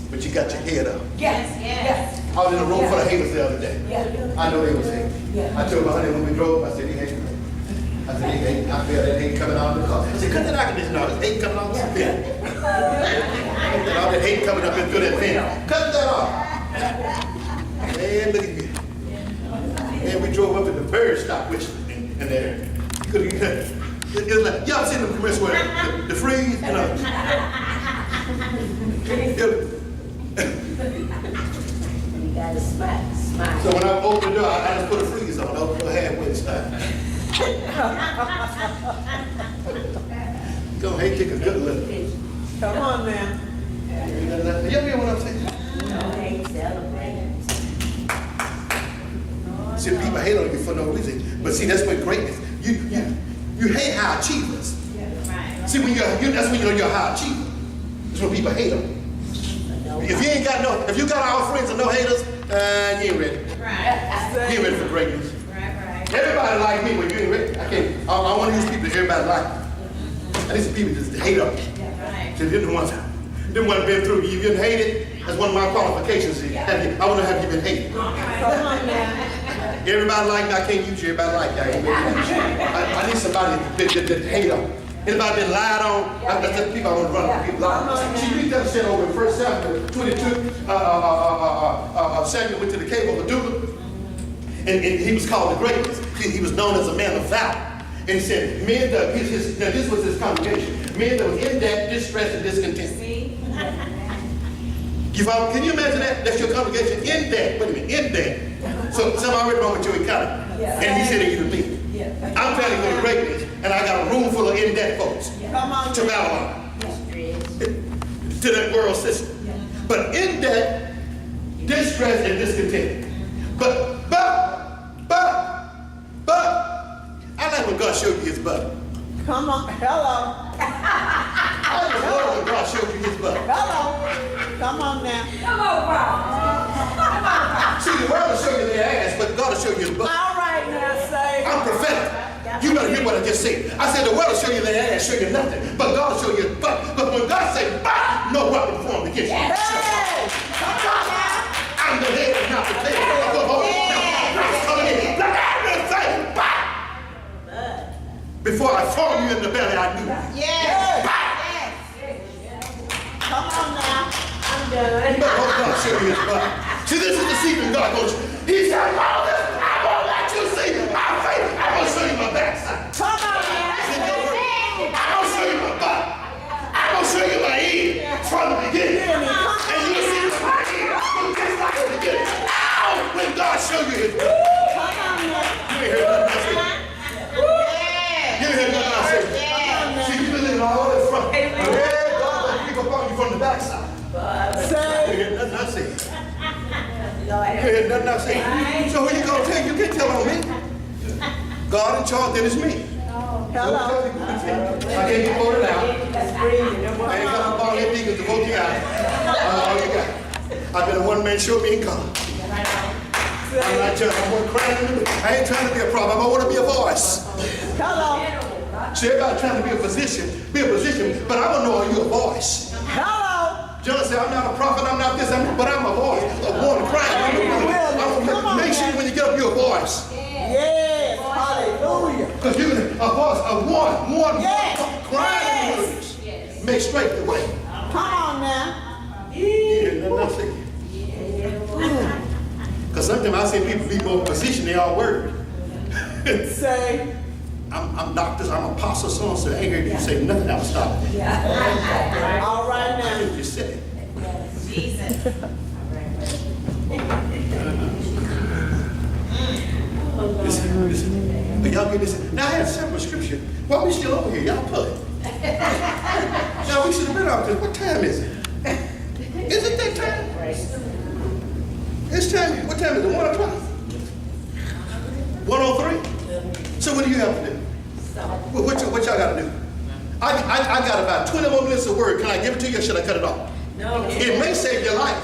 but you got your head up. Yes. Yes. I was in a room full of haters the other day. Yeah. I know they was hating. I told my honey when we drove, I said, they hate me. I said, they hate. I feel that hate coming out of the car. I said, cut that air conditioner out. There's hate coming out of the vent. And all that hate coming up into that vent. Cut that off. Man, look at me. And we drove up and the birds stopped whistling in there. It was like, y'all seen the commercial where the freeze, you know. You gotta smile. So when I opened the door, I just put a freeze on. I opened the door halfway inside. Go ahead, take a good look. Come on now. You hear what I'm saying? No hate celebrating. See, people hate on you for no reason. But see, that's what greatness. You hate high achievers. See, that's when you know you're a high achiever. That's when people hate them. If you got all friends and no haters, you ain't ready. Right. You ain't ready for greatness. Right. Everybody like me when you ain't ready. I want to use people that everybody like. I need some people that hate up. Right. So them ones been through. You've been hated. That's one of my qualifications. I want to have you been hated. Come on now. Everybody like me. I can't use you. Everybody like you. I need somebody that hate up. Anybody been lied on? That's the people I want to run. People lied on. See, you read that shit over in 1 Samuel 22. Samuel went to the cave of Adullam, and he was called the greatest. He was known as a man of valor. And he said, men that now this was his congregation. Men that was in debt, distress, and discontent. See? Can you imagine that? That's your congregation in debt. Wait a minute, in debt. So something already wrong with your economy. And he said that you to me. I'm trying to go to greatness, and I got a room full of in-debt folks. Come on. To Babylon. To that world system. But in debt, distress, and discontent. But, I like when God showed you his butt. Come on. Hello. I just love when God showed you his butt. Hello. Come on now. Come on, Bob. See, the world will show you their ass, but God will show you his butt. All right now, say. I'm prophetic. You better hear what I just said. I said the world will show you their ass, show you nothing, but God will show you his butt. But when God says, "Bah," no weapon formed against you. Hey. Come on now. I'm the head and not the tail. Above all, coming in. Let everything, bah! Before I formed you in the belly, I knew you. Yes. Come on now. I'm done. But oh, God show you his butt. See, this is the secret God goes. He said, Moses, I won't let you see my face. I'm going to show you my backside. Come on It's now. in your word. I'm going to show you my butt. I'm going to show you my ear from the beginning. And show you his goodness. You ain't heard nothing I said. You ain't heard nothing I said. See, you been living all this front. Yeah, God will creep upon you from the backside. You ain't heard nothing I said. You ain't heard nothing I said. So who you gonna tell? You can't tell on me. God in charge, then it's me. Hello. I can't get voted out. I ain't got no ball head deacons to vote you out. All you got. I've been a one-man show me in God. I'm not just, I'm one crying. I ain't trying to be a problem. I want to be a voice. Hello. See, everybody trying to be a position, but I don't know are you a voice. Hello. John said, I'm not a prophet, I'm not this, but I'm a voice. A one crying. I'm make sure when you get up, you're a voice. Yes. Hallelujah. Because you're a voice, a one crying words. Make straight the way. Come on now. Because sometimes I see people be more position than all word. Say. I'm doctors, I'm apostle, so and so. I ain't heard you say nothing that was stopping me. All right now. You just said it. Jesus. Listen. But y'all get this. Now I have several scriptures. Why we still over here? Y'all pull it. Now we should have been out there. What time is it? Is it that time? It's time. What time is it? 1 o'clock? 1:03? So what do you have to do? What y'all got to do? I got about 20 more minutes of word. Can I give it to you or should I cut it off? No. It may save your life.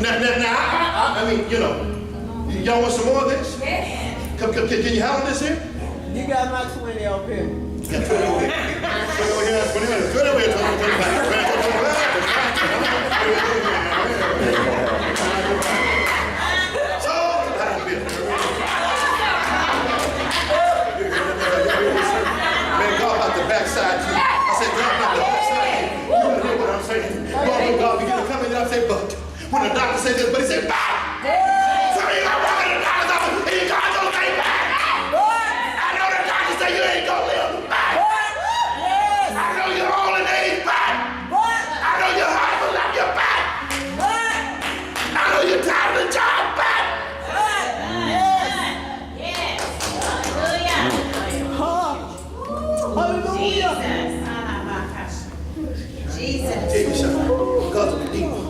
Now, I mean, you know, y'all want some more of this? Can you handle this here? You got my 20 up here. Yeah, 20 over here. 20 over here, 20 over here, 20 over here, 20 over Man, God about the backside you. I said, God about the backside. You don't hear what I'm saying. God begin to come in and I say, but. When the doctor said this, but he said, back! So you got to walk in the doctor's office and you got to say, back! I know the doctor said you ain't going to live, back! I know you're old in age, back! I know your heart will left your back! I know you're tired of the job, back! Hallelujah. Jesus. Tell you something. God's a redeemer.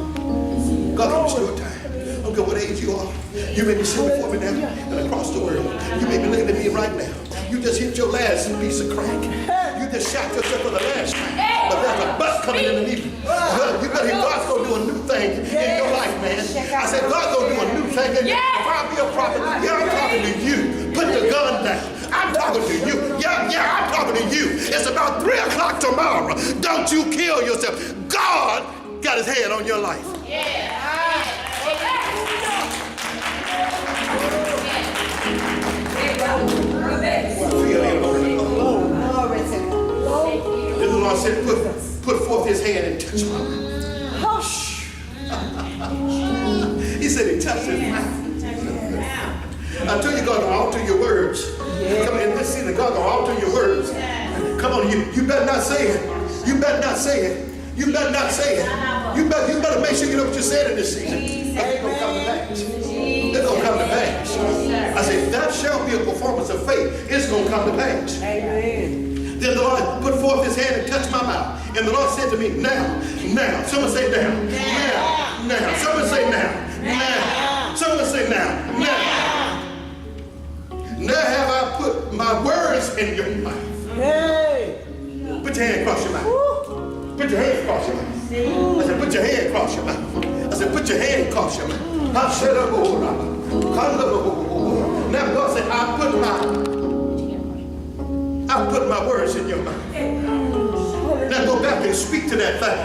God can restore time. I don't care what age you are. You may be sitting before me now and across the world. You may be looking at me right now. You just hit your last piece of crack. You just shot yourself for the last time. But there's a bus coming underneath you. You better hear God's going to do a new thing in your life, man. I said, God's going to do a new thing. And if I be a prophet, yeah, I'm talking to you. Put the gun down. I'm talking to you. Yeah, I'm talking to you. It's about 3 o'clock tomorrow. Don't you kill yourself. God got his hand on your life. The Lord said, put forth his hand and touch my lips. He said he touched his mouth. I tell you, God will alter your words. Come in this season, God will alter your words. Come on, you better not say it. You better not say it. You better not say it. You better make sure you know what you're saying in this season. It's going to come to pass. It's going to come to pass. I say, that shall be a performance of faith. It's going to come to pass. Amen. Then the Lord put forth his hand and touched my mouth. And the Lord said to me, now. Someone say now. Now. Someone say now. Someone say now. Now have I put my words in your mouth. Hey. Put your hand across your mouth. Put your hand across your mouth. I said, put your hand across your mouth. I said, put your hand across your mouth. Now God said, I put my words in your mouth. Now go back and speak to that thing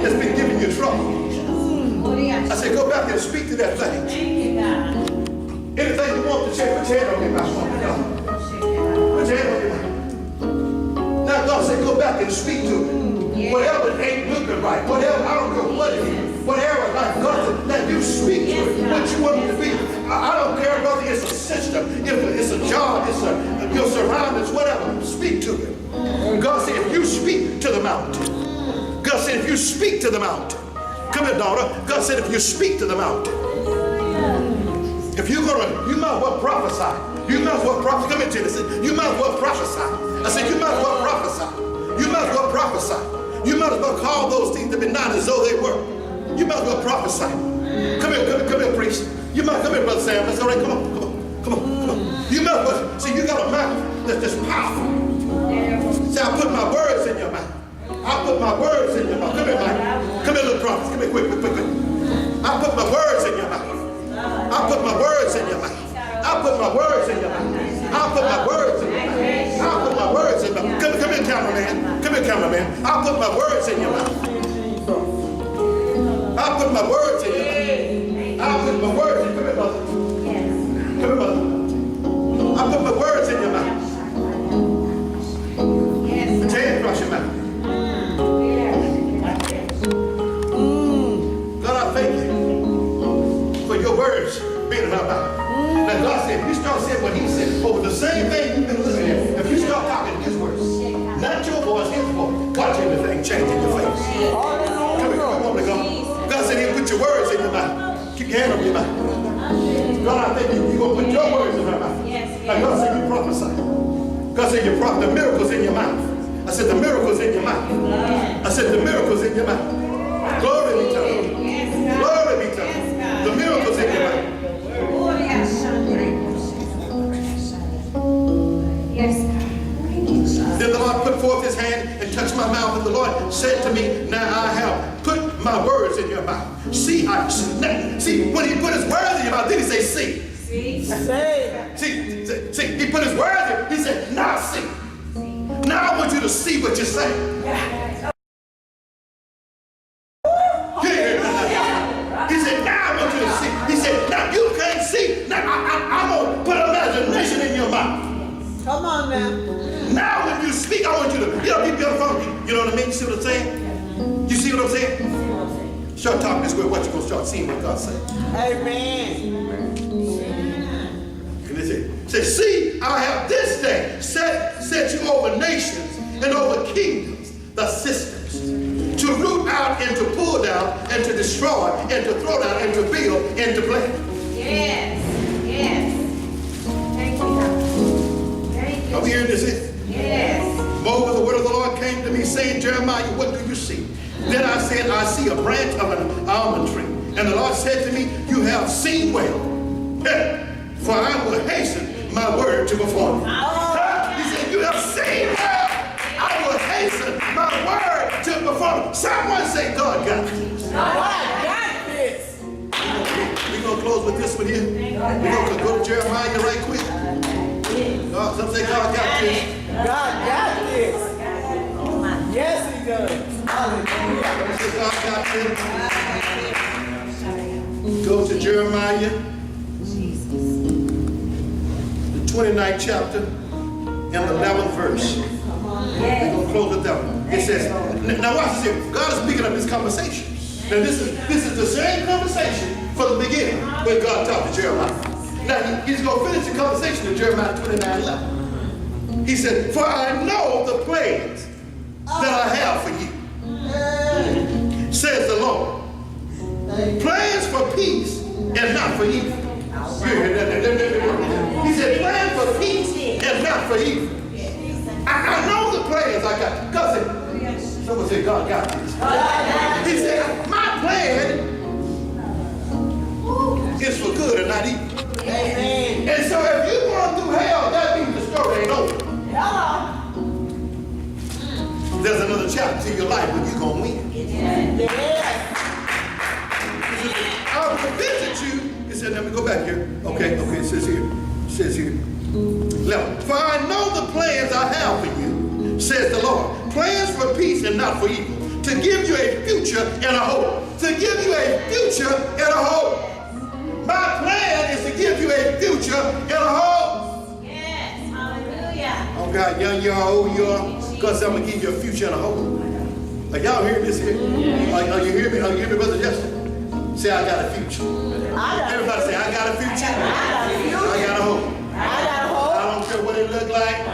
that's been giving you trouble. I said, go back and speak to that thing. Anything you want to say, put your hand on your mouth. Put your hand on your mouth. Now God said, go back and speak to it. Whatever ain't looking right, whatever, I don't know what it is, whatever, like God said, now you speak to it, what you want it to be. I don't care whether it's a system, if it's a job, it's your surroundings, whatever, speak to it. God said, if you speak to the mountain, God said, if you speak to the mountain, come here, daughter. God said, if you speak to the mountain, If you're gonna, you might as well prophesy. You might as well prophesy. Come into this. You might as well prophesy. I said, you might as well prophesy. You might as well prophesy. You might as well call those things to be not as though they were. You might as well prophesy. Come here, priest. You might come here, Brother Sam. That's all right. Come on. You might as well. See, you got a mouth that's just powerful. See, I put my words in your mouth. I put my words in your mouth. Come here, Mike. Come here, little prophet. Come here, quick. I put my words in your mouth. I put my words in your mouth. I put my words in your mouth. I put my words in your mouth. I put my words in your mouth. Come here, cameraman. Come here, cameraman. I put my words in your mouth. I put my words in your mouth. I put my words in. Come here, mother. Come here, mother. I put my words in your mouth. Put your hand across your mouth. God, I thank you for your words being in my mouth. Now God said, if you start saying what he said over the same thing you've been listening to, if you start talking his words, not your voice, his voice, watch everything change in your face. Come here, woman of God. God said he'll put your words in your mouth. Keep your hand over your mouth. God, I think you're going to put your words in my mouth. Now God said you prophesy. God said you prophesy. The miracles in your mouth. I said the miracles in your mouth. I said the miracles in your mouth. Glory be to God. Glory be to God. The miracles in your mouth. Then the Lord put forth his hand and touched my mouth, and the Lord said to me, now I have put my words in your mouth. See, when he put his words in your mouth, then he say, see. See, he put his words in, he said, now see. Now I want you to see what you're saying. He said, now I want you to see. He said, now you can't see. Now I'm going to put imagination in your mouth. Come on now. Now when you speak, I want you to, people on the phone, you know what I mean? You see what I'm saying? You see what I'm saying? Start talking this way, what you're going to start seeing what God's saying. Amen. And they say, see, I have this day set you over nations and over kingdoms, the systems, to root out and to pull down and to destroy and to throw down and to build and to plant. Yes. Thank you, God. Thank you. Are we hearing this here? Yes. Moreover, the word of the Lord came to me, saying, Jeremiah, what do you see? Then I said, I see a branch of an almond tree. And the Lord said to me, you have seen well, for I will hasten my word to perform it. He said, you have seen well, I will hasten my word to perform it. Someone say, God got this. God got this. We're going to close with this one here. We're going to go to Jeremiah right quick. Some say God got this. God got this. Yes, he does. Hallelujah. Say God got this. Go to Jeremiah, the 29th chapter, and the 11th verse. We're going to close with that one. It says, now watch this here. God is speaking of this conversation. Now this is the same conversation from the beginning when God talked to Jeremiah. Now he's going to finish the conversation in Jeremiah 29:11. He said, for I know the plans that I have for you, says the Lord. Plans for peace and not for evil. He said, plans for peace and not for evil. I know the plans I got. God said, someone said, God got this. He said, my plan is for good and not evil. Amen. And so if you're going through hell, that means the story ain't over. There's another chapter to your life when you're going to win. Yes. I will visit you. It said, let me go back here. Okay, it says here. It says here. For I know the plans I have for you, says the Lord. Plans for peace and not for evil. To give you a future and a hope. To give you a future and a hope. My plan is to give you a future and a hope. Yes. Hallelujah. Oh God, young you are, old you are, because I'm going to give you a future and a hope. Are y'all hearing this here? Are you hearing me? Are you hearing me, Brother Justin? Say, I got a future. Everybody say, I got a future. I got a hope. I don't care what it look like. I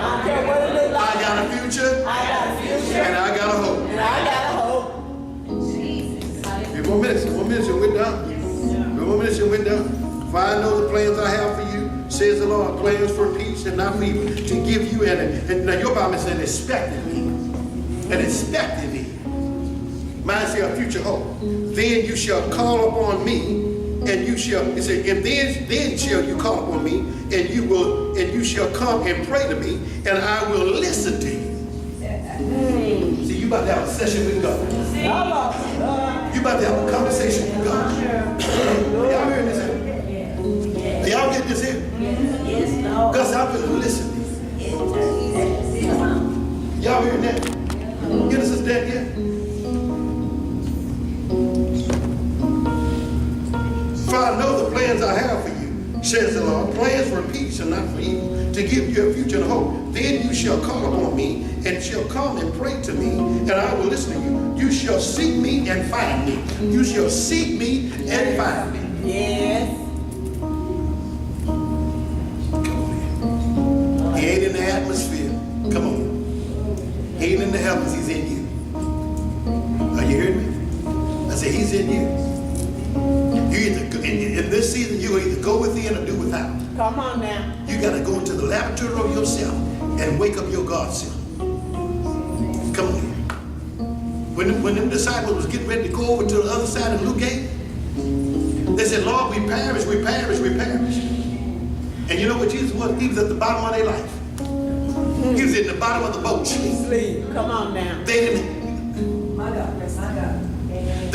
got a future. And I got a hope. Jesus. Few more minutes and we're done. Few more minutes and we're done. For I know the plans I have for you, says the Lord, plans for peace and not for evil, to give you and now your Bible says an expected end. An expected end. Mine say a future hope. Then you shall call upon me, and you shall, it said, and then shall you call upon me, and you shall come and pray to me, and I will listen to you. See, you about to have a session with God. You about to have a conversation with God. Y'all hearing this here? Y'all get this here? Yes, Lord. Because I'm going to listen to you. Y'all hearing that? Get us that yet? For I know the plans I have for you, says the Lord, plans for peace and not for evil, to give you a future and hope. Then you shall call upon me, and shall come and pray to me, and I will listen to you. You shall seek me and find me. You shall seek me and find me. Yes. He ain't in the atmosphere. Come on. He ain't in the heavens, he's in you. Are you hearing me? I said, he's in you. You either, in this season, you either go within or do without. Come on now. You got to go into the laboratory of yourself and wake up your God self. Come on here. When them disciples was getting ready to go over to the other side of Luke 8, they said, Lord, we perish, we perish, we perish. And you know what Jesus was? He was at the bottom of their life. He was in the bottom of the boat. Sleep. Come on now. They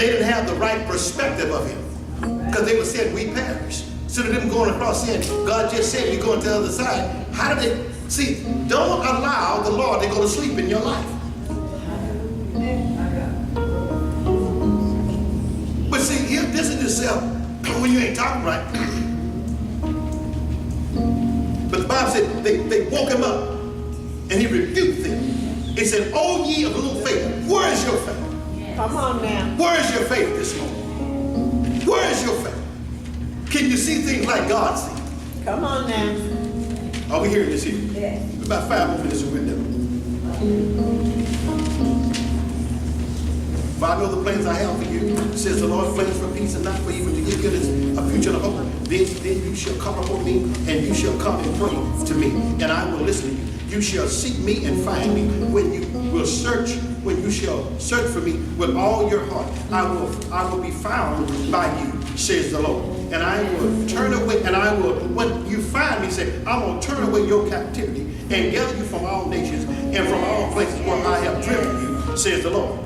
didn't have the right perspective of him. Because they were saying, we perish. Instead of them going across saying, God just said we're going to the other side. How did they? See, don't allow the Lord to go to sleep in your life. But see, he'll distance yourself when you ain't talking right. But the Bible said they woke him up and he rebuked them. He said, oh ye of little faith, where is your faith? Come on now. Where is your faith this morning? Where is your faith? Can you see things like God sees? Come on now. Are we hearing this here? Yes. About 5 more minutes and we're done. For I know the plans I have for you, says the Lord, plans for peace and not for evil, to give you a future and a hope. Then you shall come upon me, and you shall come and pray to me, and I will listen to you. You shall seek me and find me when you shall search for me with all your heart. I will be found by you, says the Lord. And I will turn away, and when you find me, say, I'm going to turn away your captivity and gather you from all nations and from all places where I have driven you, says the Lord.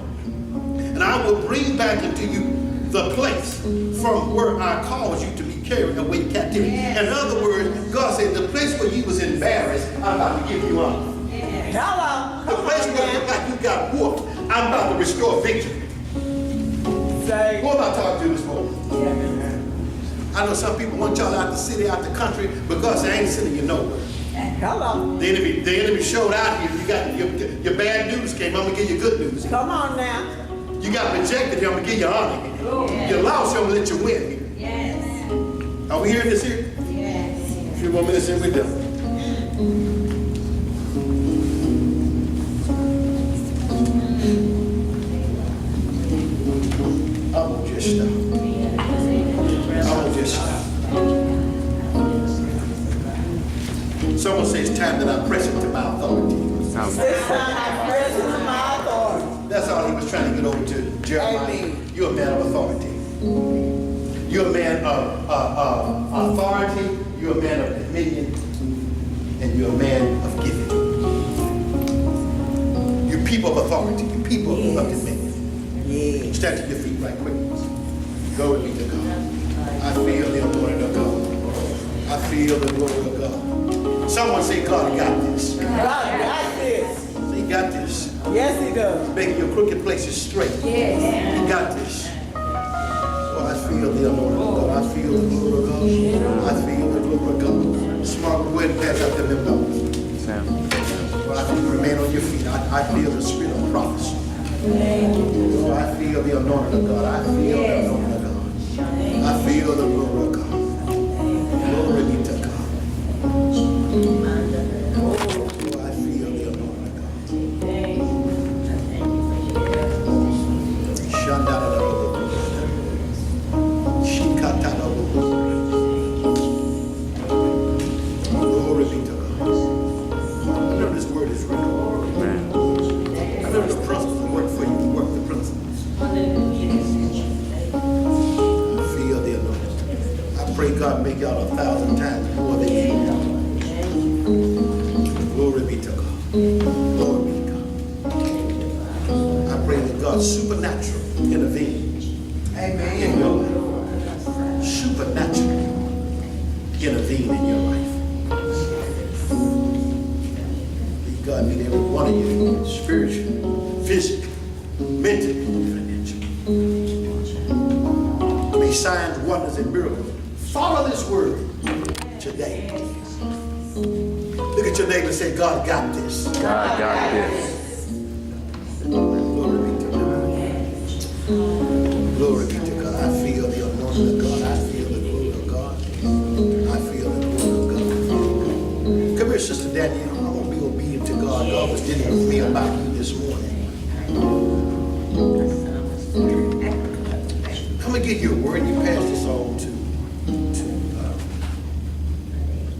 And I will bring back into you the place from where I caused you to be carried away captivity. In other words, God said, the place where you was embarrassed, I'm about to give you honor. Hello. The place where you like you got whooped, I'm about to restore victory. Say. Who am I talking to this morning? I know some people want y'all out the city, out the country, but God said, I ain't sending you nowhere. Hello. The enemy showed out here. You got your bad news came. I'm gonna give you good news. Come on now. You got rejected here. I'm gonna give you honor. You lost. I'm gonna let you win. Yes. Are we hearing this here? Yes. A few more minutes and we're done. I won't just stop. I won't just stop. Someone says it's time that I press it to my authority. This time I press into my authority. That's all he was trying to get over to Jeremiah. Amen. You're a man of authority. You're a man of authority. You're a man of dominion. And you're a man of giving. You're people of authority. You're people of dominion. Yes. Stand to your feet right quick. Glory be to God. I feel the anointing of God. I feel the glory of God. Someone say, God got this. God got this. He got this. Yes, he does. Making your crooked places straight. Yes. He got this. Oh, I feel the anointing of God. I feel the glory of God. I feel the glory of God. Smart, go ahead and pass out them numbers. Well, I feel you remain on your feet. I feel the spirit of prophecy. Oh, I feel the anointing of God. I feel the anointing of God. I feel the glory of God. Glory be to God. Oh, I feel the anointing of God. God make y'all 1,000 times more than you. Glory be to God. Glory be to God. I pray that God supernatural intervene in your life. Supernatural intervene in your life. May God meet every one of you spiritually, physically, mentally, financially. May signs, wonders, and miracles follow this word today. Look at your neighbor and say, God got this. God got this. Glory be to God. Glory be to God. I feel the anointing of God. I feel the glory of God. I feel the glory of God. Come here, Sister Danielle. I'm going to be obedient to God. God was dealing with me about you this morning. I'm going to give you a word. You pass this on to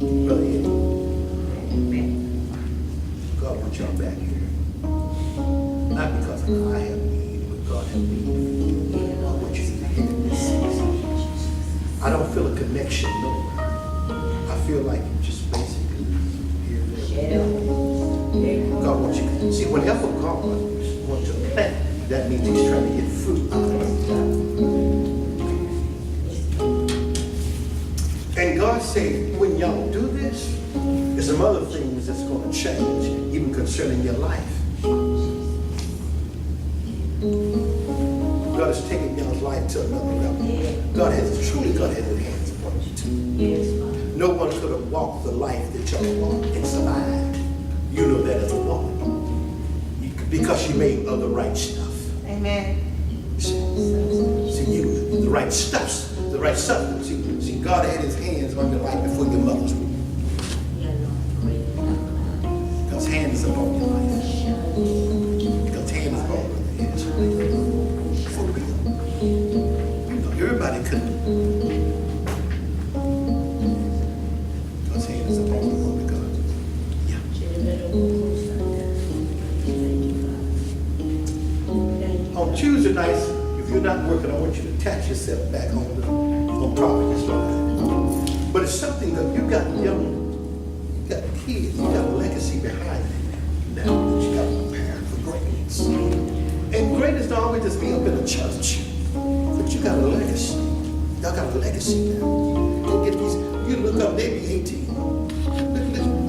Brother Eddie. God wants y'all back here. Not because I have need, but God has need. I want you to hear this. I don't feel a connection nowhere. I feel like you just basically here there. God wants you to see whenever God wants to plant, that means he's trying to get fruit out of it. And God said, when y'all do this, there's some other things that's going to change, even concerning your life. God is taking y'all's life to another level. God has his hands upon you too. No one could have walked the life that y'all walked and survived. You know that as a woman. Because you made of the right stuff. Amen. See, you, the right stuff, the right substance. See, God had his hands on your life before your mother's womb. God's hand is upon your life. God's hand is upon your head. For real. You know, everybody couldn't. God's hand is upon the woman of God. Yeah. On Tuesday nights, if you're not working, I want you to attach yourself back on Prophetess line. But it's something that you got kids, you got a legacy behind it now that you got to prepare for greatness. And greatness don't always just be up in a church, but you got a legacy. Y'all got a legacy now. Go get these, you look up, they be 18. Look, I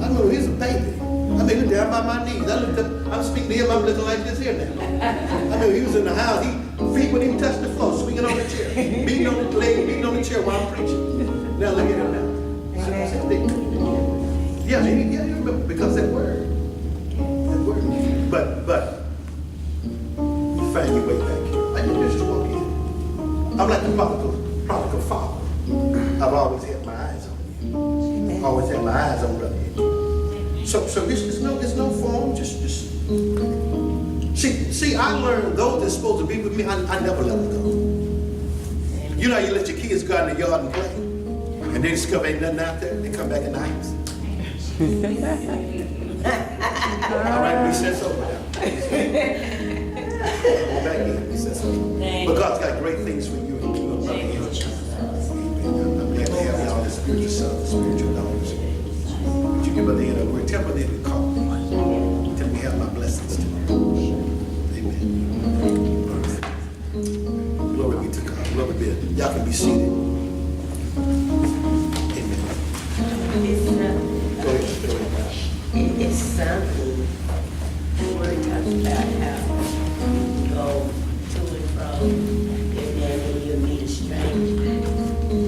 remember he was a baby. I mean, he was down by my knees. I looked up, I'm speaking to him, I'm looking like this here now. I mean, he was in the house, feet wouldn't even touch the floor, swinging on the chair, beating on the leg, beating on the chair while I'm preaching. Now look at him now. Yeah, you remember, because that word. But, you find your way back here. I didn't just walk in. I'm like the prodigal father. I've always had my eyes on you. Always had my eyes on Brother Eddie. So it's no form, just. See, I learned those that's supposed to be with me, I never let them go. You know, you let your kids go out in the yard and play, and they discover ain't nothing out there, they come back in the house. All right, we said so now. Go back in, we said so. But God's got great things for you and you. I'm glad to have y'all as spiritual sons, spiritual daughters. Would you give Brother Eddie a word? Tell Brother Eddie to call. Tell me have my blessings to you. Amen. Glory be to God. Glory be to God. Y'all can be seated. Amen. Go ahead. It's something. The word talks about how you go to and from, and then when you meet a stranger,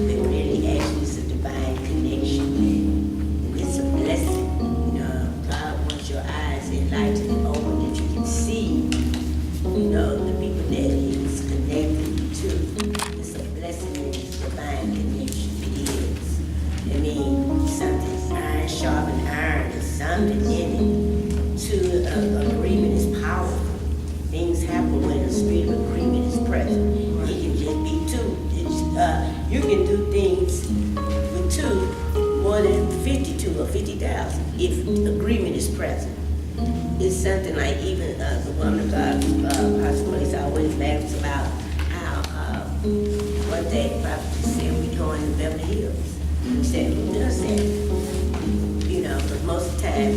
they really actually is a divine connection. And it's a blessing. You know, God wants your eyes enlightened and open that you can see, you know, the people that He's connected you to. It's a blessing and it's a divine connection. It is. I mean, something's iron sharpened iron. There's something in it. Agreement is powerful. Things happen when a spirit of agreement is present. It can just be two. You can do things with two more than 52 or 50,000 if agreement is present. It's something like even the woman of God, Pastor always laughs about how one day the prophet said, we're going to Beverly Hills. He said, who does that? You know, because most of the time,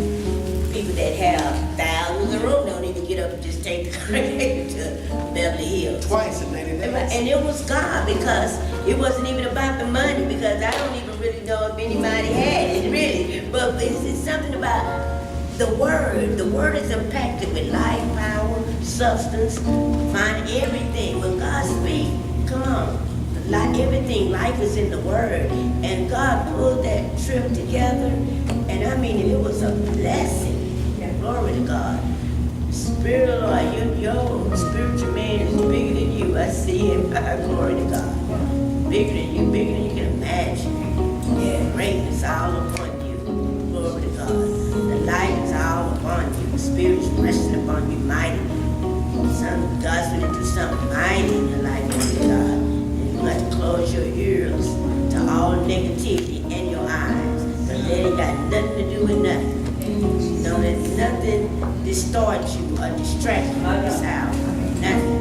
people that have thousands of rooms don't even get up and just take the congregation to Beverly Hills. Twice in 90 days. And it was God, because it wasn't even about the money, because I don't even really know if anybody had it, really. But it's something about the word. The word is impacted with life, power, substance, find everything. When God speaks, come on. Like everything, life is in the word. And God pulled that trip together. And I mean, it was a blessing. Glory to God. Spirit of the Lord, your spiritual man is bigger than you. I see him. Glory to God. Bigger than you can imagine. Yeah, greatness all upon you. Glory to God. The light is all upon you. The Spirit is resting upon you mighty. God's going to do something mighty in your life, glory to God. And you got to close your ears to all negativity in your eyes. Because that ain't got nothing to do with nothing. Don't let nothing distort you or distract you in this hour. Nothing.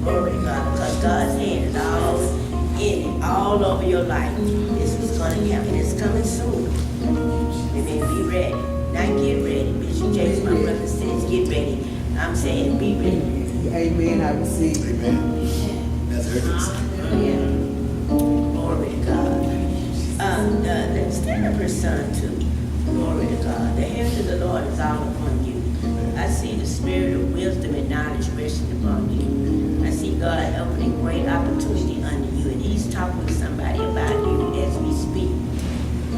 Glory to God. Because God's hand is all in it, all over your life. This is going to happen. It's coming soon. And then be ready. Not get ready. Bishop James, my brother, says get ready. I'm saying be ready. Amen. I receive. Amen. That's urgency. Yeah. Glory to God. Stand up her son too. Glory to God. The hand of the Lord is all upon you. I see the spirit of wisdom and knowledge resting upon you. I see God opening great opportunity under you, and he's talking to somebody about you as we speak.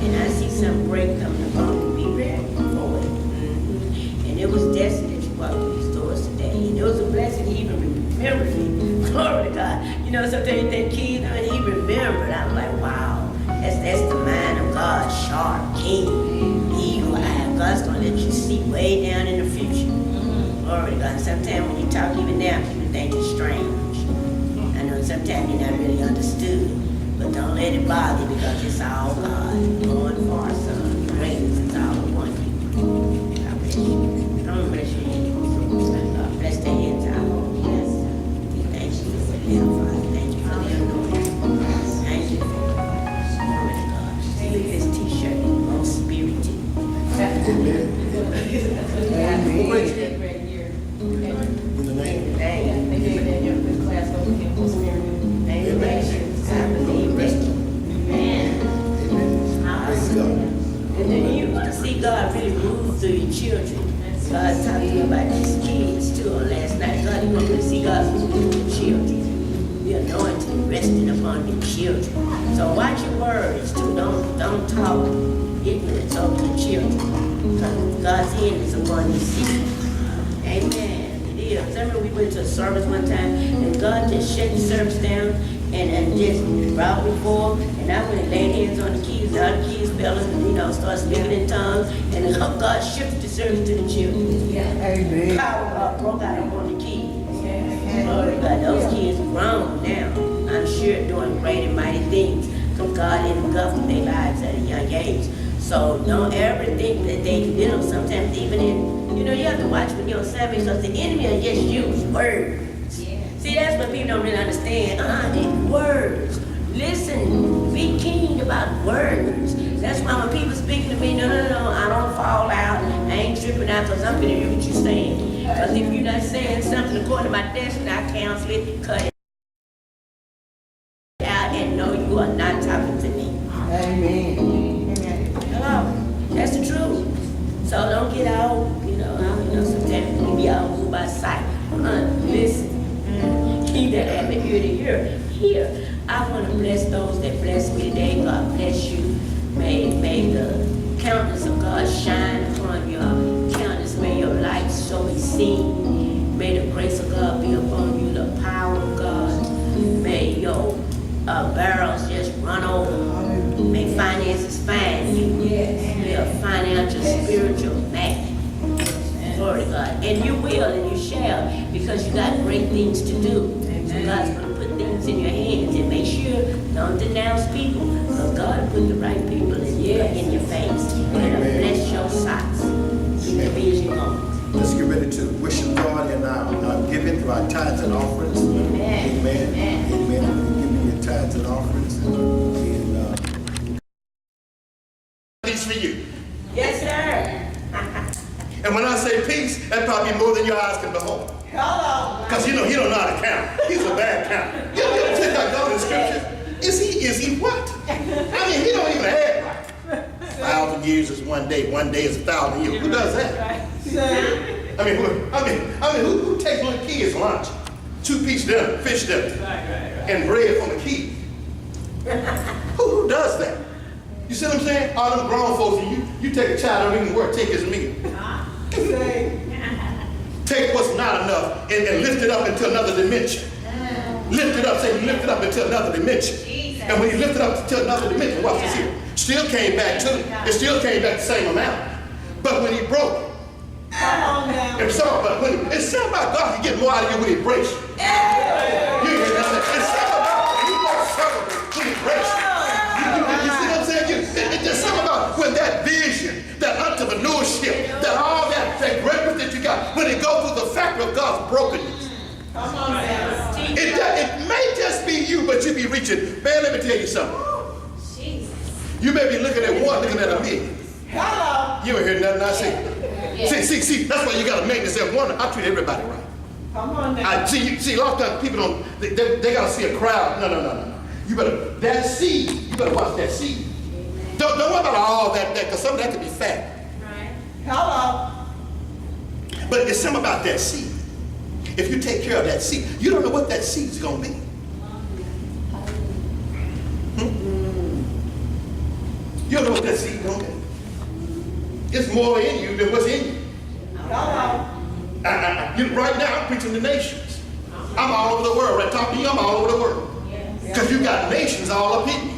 And I see some break coming upon you. Be ready for it. And it was destined that you walked through these doors today. And it was a blessing he even remembered me. Glory to God. You know, sometimes you think keys and he remembered. I'm like, wow. That's the mind of God, sharp, keen, eagle eye. God's going to let you see way down in the future. Glory to God. Sometimes when you talk even now, people think it's strange. I know sometimes you're not really understood, but don't let it bother you, because it's all God. Lord, far, son, greatness is all upon you. God bless you. Don't bless your hands. God bless the hands out. Yes. We thank you for them, Father. Thank you for them, Lord. Thank you for them. Glory to God. Look at this t-shirt. All spirited. Amen. Amen. In the name. Amen. I believe it. Amen. Praise God. And then you see God really move through your children. God talking about these kids too on last night. God, you want to see God move through your children. The anointing resting upon your children. So watch your words too. Don't talk ignorance over your children. God's hand is upon your seed. Amen. It is. I remember we went to a service one time, and God just shut the service down and just brought me forth. And I went and laid hands on the kids. All the kids fell and, started speaking in tongues. And God shifted the service to the children. Amen. Power of God broke out upon the kids. Glory to God. Those kids are grown now. I'm sure doing great and mighty things. Because God engulfed their lives at a young age. So don't ever think that they can, sometimes even in, you have to watch when you're savvy, because the enemy will just use words. See, that's what people don't really understand. The words. Listen, be keen about words. That's why when people speaking to me, no, I don't fall out. I ain't tripping out, because I'm going to hear what you're saying. Because if you're not saying something according to my destiny, I counsel it, cut it out, and know you are not talking to me. Amen. Hello, that's the truth. So don't get out, sometimes you be out moved by sight. Listen, keep that habit ear to ear. Here, I want to bless those that bless me today. God bless you. May the countenance of God shine upon your countenance. May your light so be seen. May the grace of God be upon you, the power of God. May your barrels just run over. May finances find you. Be a financial, spiritual man. Glory to God. And you will and you shall, because you got great things to do. So God's going to put things in your hands, and make sure don't denounce people, because God put the right people in your face. And bless your socks. Keep the vision on. Let's get ready to worship God in our giving through our tithes and offerings. Amen. Amen. Amen. Amen. Give me your tithes and offerings. peace for you. Yes, sir. And when I say peace, that's probably more than your eyes can behold. Hello. Because he don't know how to count. He's a bad counter. You ever check out God in the scripture? Is he what? I mean, he don't even have right. 1,000 years is one day. One day is 1,000 years. Who does that? I mean, who takes little kids' lunch? 2-piece dinner, fish dinner, and bread from a kid. Who does that? You see what I'm saying? All them grown folks, and you take a child, don't even work, take his meal. Take what's not enough and lift it up into another dimension. Lift it up, say you lift it up into another dimension. And when you lift it up to another dimension, watch this here. It still came back the same amount. But when he broke it, it's something about God can get more out of you when he breaks you. You hear that? It's something about you won't celebrate when he breaks you. You see what I'm saying? It's just something about when that vision, that entrepreneurship, that all that greatness that you got, when it goes through the factor of God's brokenness. Come on, man. It may just be you, but you be reaching. Man, let me tell you something. You may be looking at one, looking at a million. Hello. You ain't heard nothing I say. See, that's why you got to make this that one. I treat everybody right. Come on now. See, a lot of times people don't, they got to see a crowd. No. You better, that seed, you better watch that seed. Don't worry about all that, because some of that could be fat. Right. Hello. But it's something about that seed. If you take care of that seed, you don't know what that seed's going to be. You don't know what that seed's going to be. It's more in you than what's in you. Hello. Right now, I'm preaching to nations. I'm all over the world. Right, talk to you, I'm all over the world. Because you got nations all up in you.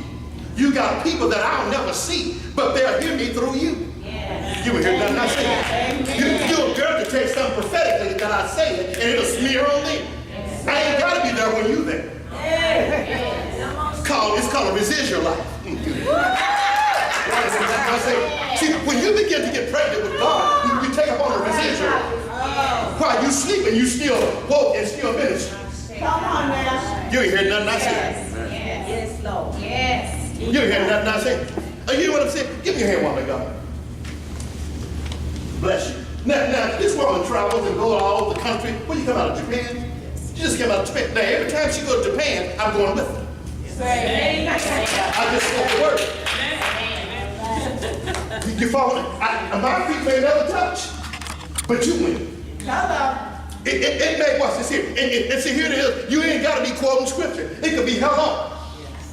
You got people that I'll never see, but they'll hear me through you. You will hear nothing I say. You're a girl to take something prophetically that I say it, and it'll smear on them. I ain't got to be there when you're there. It's called a residual life. See, when you begin to get pregnant with God, you take up on a residual. While you sleep and you still woke and still minister. Come on now. You ain't hear nothing I say. Yes, Lord. Yes. You ain't hear nothing I say. You hear what I'm saying? Give me your hand, woman of God. Bless you. Now, this woman travels and goes all over the country. When you come out of Japan? She just came out of Japan. Now, every time she goes to Japan, I'm going with her. I just spoke the word. You follow me? My feet may never touch, but you win. Hello. It may, watch this here. And see, here it is. You ain't got to be quoting scripture. It could be held on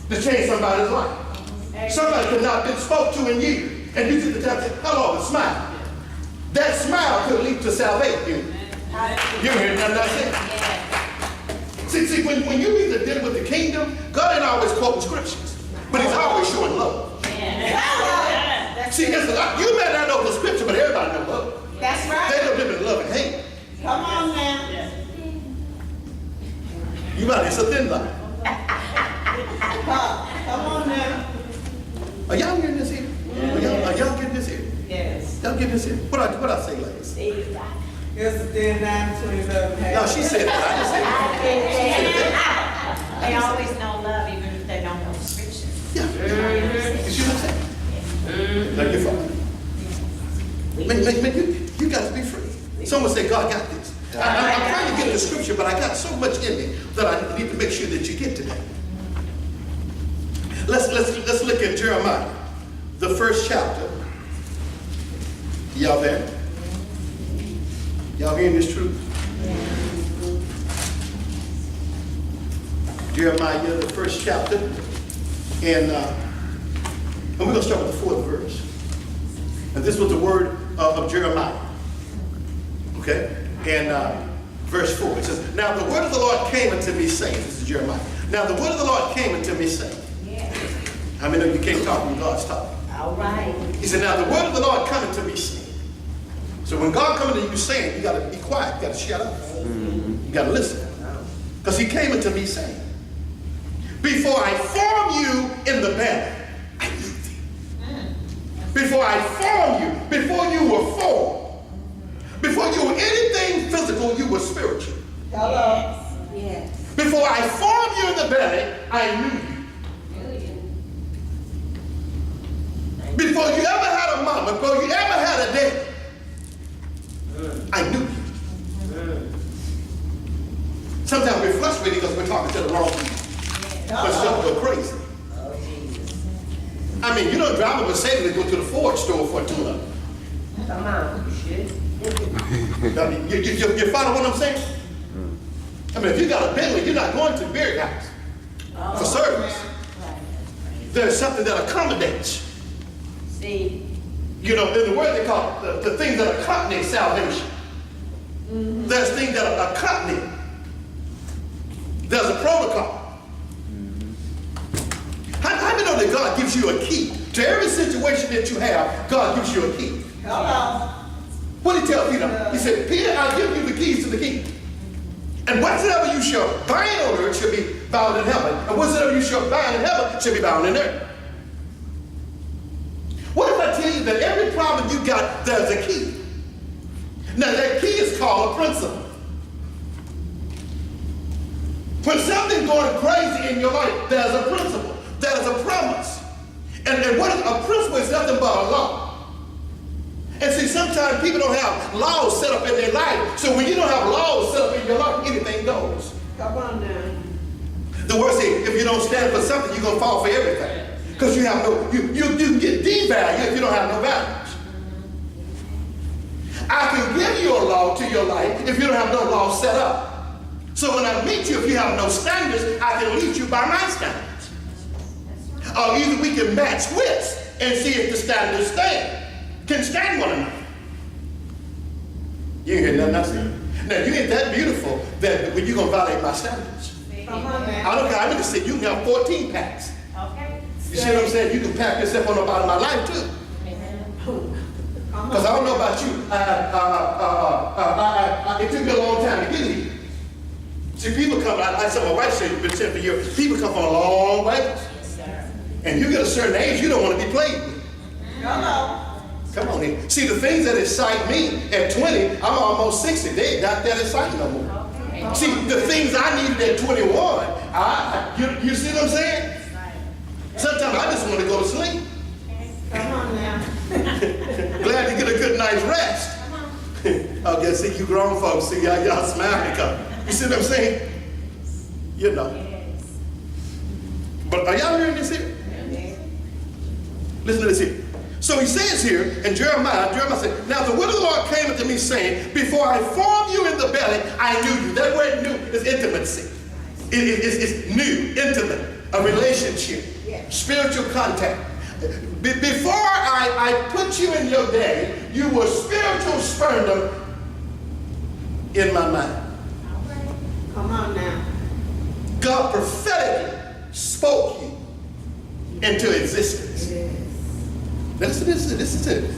to change somebody's life. Somebody could not have been spoke to in years. And you took the time to say, hello, and smile. That smile could lead to salvation. You hear nothing I say? See, when you either deal with the kingdom, God ain't always quoting scriptures, but he's always showing love. See, you may not know the scripture, but everybody knows love. That's right. They don't live in love and hate. Come on now. You might, it's a thin line. Come on now. Are y'all getting this here? Are y'all getting this here? Yes. Y'all getting this here? What I say, ladies? It's It's a thin line between love and hate. No, she said that. I just said that. They always know love even if they don't know scripture. Yeah. You see what I'm saying? Like your father. You got to be free. Someone say, God got this. I'm trying to get the scripture, but I got so much in me that I need to make sure that you get to that. Let's look at Jeremiah, the first chapter. Y'all there? Y'all hearing this truth? Jeremiah, the first chapter, and we're going to start with the 4th verse. And this was the word of Jeremiah. Okay? And verse 4, it says, now the word of the Lord came unto me saying, this is Jeremiah. Now the word of the Lord came unto me saying. How many of you can't talk when God's talking? all right. He said, now the word of the Lord coming to me saying. So when God coming to you saying, you got to be quiet. You got to shut up. You got to listen. Because he came unto me saying, before I formed you in the belly, I knew thee. Before I formed you, before you were formed, before you were anything physical, you were spiritual. Hello. Yes. Before I formed you in the belly, I knew you. Before you ever before you ever had a day, I knew you. Sometimes we're frustrated because we're talking to the wrong people. But stuff go crazy. Oh, Jesus. I mean, you don't drive a Mercedes and go to the Ford store for a tune-up. Come on, you should. You follow what I'm saying? I mean, if you got a Bentley, you're not going to the beer house for service. There's something that accommodates. See, You know, in the word they call it the things that accompany salvation. There's things that accompany. There's a protocol. How do you know that God gives you a key? To every situation that you have, God gives you a key. hello. What did he tell Peter? He said, Peter, I'll give you the keys to the kingdom. And whatsoever you shall bind on earth shall be bound in heaven. And whatsoever you shall bind in heaven shall be bound in earth. What if I tell you that every problem you got, there's a key? Now that key is called a principle. When something's going crazy in your life, there's a principle. There's a promise. And what is a principle is nothing but a law. And see, sometimes people don't have laws set up in their life. So when you don't have laws set up in your life, anything goes. Come on now. The word says, if you don't stand for something, you're going to fall for everything. Because you have no, you get devalued if you don't have no values. I can give you a law to your life if you don't have no law set up. So when I meet you, if you have no standards, I can lead you by my standards. Or either we can match wits and see if the standards can stand one another. You ain't hear nothing I said. Now, you ain't that beautiful that when you're going to violate my standards. Come on now. I don't care. I'm going to say you can have 14 packs. Okay. You see what I'm saying? You can pack yourself on about my life too. Because I don't know about you. It took me a long time to get here. See, people come, like some of my wife said, you've been 10 for years. People come from a long way. Yes, sir. And you get a certain age, you don't want to be played with. Hello. Come on in. See, the things that excite me at 20, I'm almost 60. They ain't got that exciting no more. Okay. See, the things I needed at 21, you see what I'm saying? Sometimes I just want to go to sleep. Come on now. Glad to get a good night's rest. Okay, see, you grown folks, see, y'all smile because, you see what I'm saying? You know. Yes. But are y'all hearing this here? Listen to this here. So he says here in Jeremiah said, now the word of the Lord came unto me saying, before I formed you in the belly, I knew you. That word knew is intimacy. It's new, intimate, a relationship, spiritual contact. Before I put you in your day, you were spiritual sperm in my mind. Come on now. God prophetically spoke you into existence. This is it.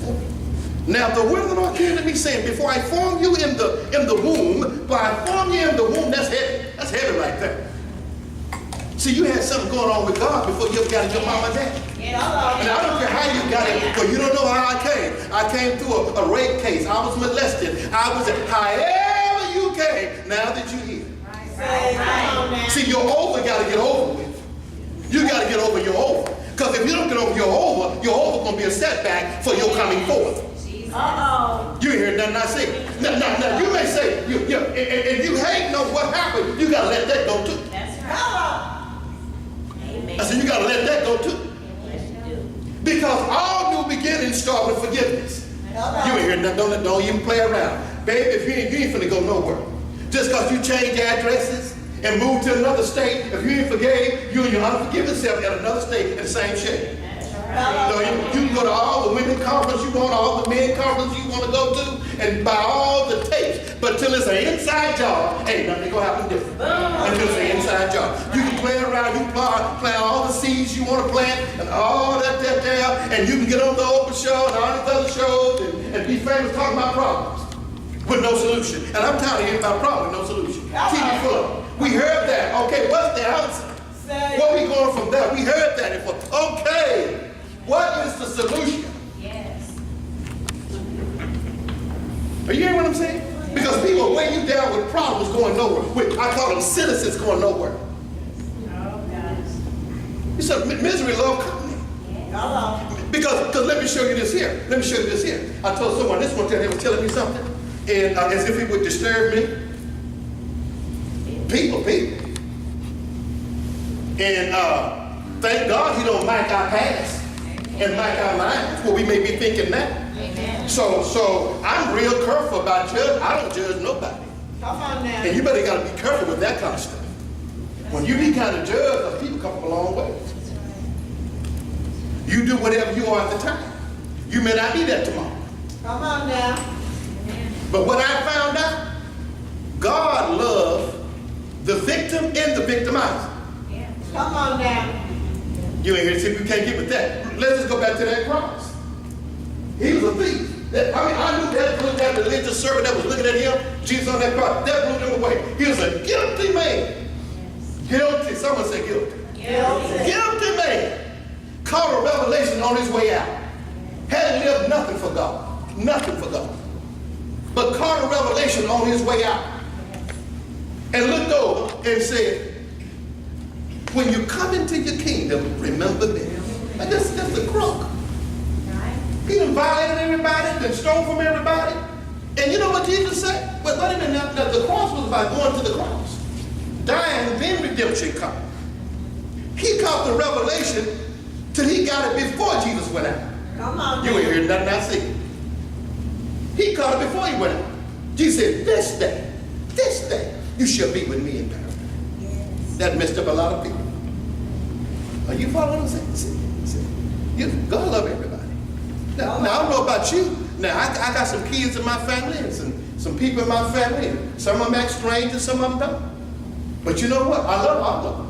Now the word of the Lord came to me saying, before I formed you in the womb, before I formed you in the womb, that's heavy. That's heavy right there. See, you had something going on with God before you ever got in your mama and daddy. And I don't care how you got it, because you don't know how I came. I came through a rape case. I was molested. However you came, now that you're here. See, your over got to get over with. You got to get over your over. Because if you don't get over your over going to be a setback for your coming forth. You hear nothing I say. Now, you may say, if you hate know what happened, you got to let that go too. That's right. I said, you got to let that go too. Because all new beginnings start with forgiveness. You ain't hear nothing. Don't even play around. Baby, if you ain't finna go nowhere. Just because you change addresses and move to another state, if you ain't forgave, you and your unforgiven self at another state in the same shape. So you can go to all the women conference you want, all the men conference you want to go to, and buy all the tapes. But till it's an inside job, ain't nothing gonna happen different. Until it's an inside job. You can play around, you can plant all the seeds you want to plant, and all that there, and you can get on the Oprah show and all these other shows and be famous talking about problems with no solution. And I'm tired of hearing about problems with no solution. TV full of them. We heard that. Okay, what's the answer? Where we going from there? We heard that before. Okay. What is the solution? Yes. Are you hearing what I'm saying? Because people weigh you down with problems going nowhere. I call them citizens going nowhere. Oh, gosh. You said misery love company. Hello. Because Because let me show you this here. Let me show you this here. I told someone this one time, they was telling me something, and as if it would disturb me. People. And thank God he don't mic our past and mic our minds, what we may be thinking now. Amen. So I'm real careful about judging. I don't judge nobody. Come on now. And you better got to be careful with that kind of stuff. When you be kind of judged, people come from a long way. You do whatever you are at the time. You may not be there tomorrow. Come on now. But what I found out, God loved the victim and the victimizer. Come on now. You ain't here to see if you can't get with that. Let's just go back to that cross. He was a thief. I knew that religious servant that was looking at him, Jesus on that cross, that blew him away. He was a guilty man. Guilty. Someone say guilty. Guilty man. Caught a revelation on his way out. Hadn't lived nothing for God. Nothing for God. But caught a revelation on his way out. And looked over and said, when you come into your kingdom, remember me. And that's the crook. He done violated everybody, been stolen from everybody. And you know what Jesus said? But wait a minute, now, the cross was about going to the cross. Dying, then redemption come. He caught the revelation till he got it before Jesus went out. Come on. You ain't heard nothing I said. He caught it before he went out. Jesus said, this day, you shall be with me in paradise. That messed up a lot of people. Are you following what I'm saying? God love everybody. Now, I don't know about you. Now, I got some kids in my family and some people in my family. And some of them act strange and some of them don't. But you know what? I love all of them.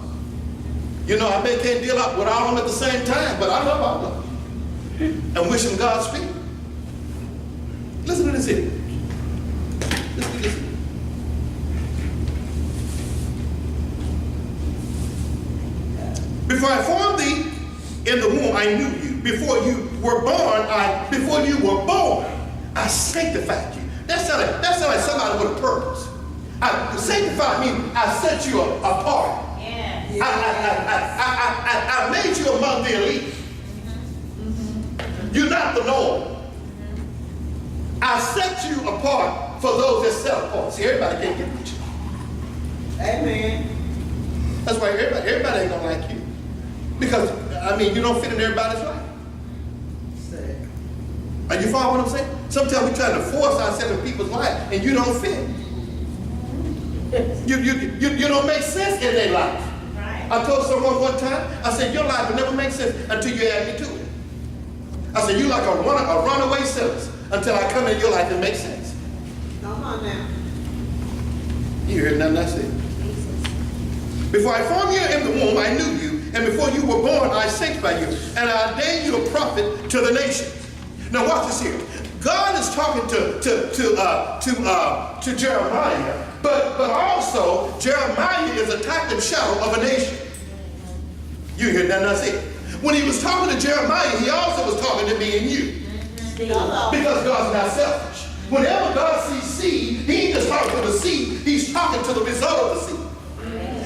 You know, I can't deal with all of them at the same time, but I love all of them. And wish them Godspeed. Listen to this here. Listen to this here. Before I formed thee in the womb, I knew you. Before you were born, I sanctified you. That sounds like somebody with a purpose. Sanctified means I set you apart. Yes. I made you among the elite. You're not the norm. I set you apart for those that set apart. See, everybody can't get with you. Amen. That's why everybody ain't gonna like you. Because, you don't fit in everybody's life. Are you following what I'm saying? Sometimes we try to force ourselves in people's life and you don't fit. You don't make sense in their life. Right. I told someone one time, I said, your life will never make sense until you add me to it. I said, you like a runaway sentence until I come in your life and make sense. Come on now. You heard nothing I said. Before I formed you in the womb, I knew you. And before you were born, I sanctified you. And I ordained you a prophet to the nations. Now watch this here. God is talking to Jeremiah, but also Jeremiah is a type and shadow of a nation. You hear that? That's it. When he was talking to Jeremiah, he also was talking to me and you. Because God's not selfish. Whenever God sees seed, he ain't just talking to the seed, he's talking to the result of the seed.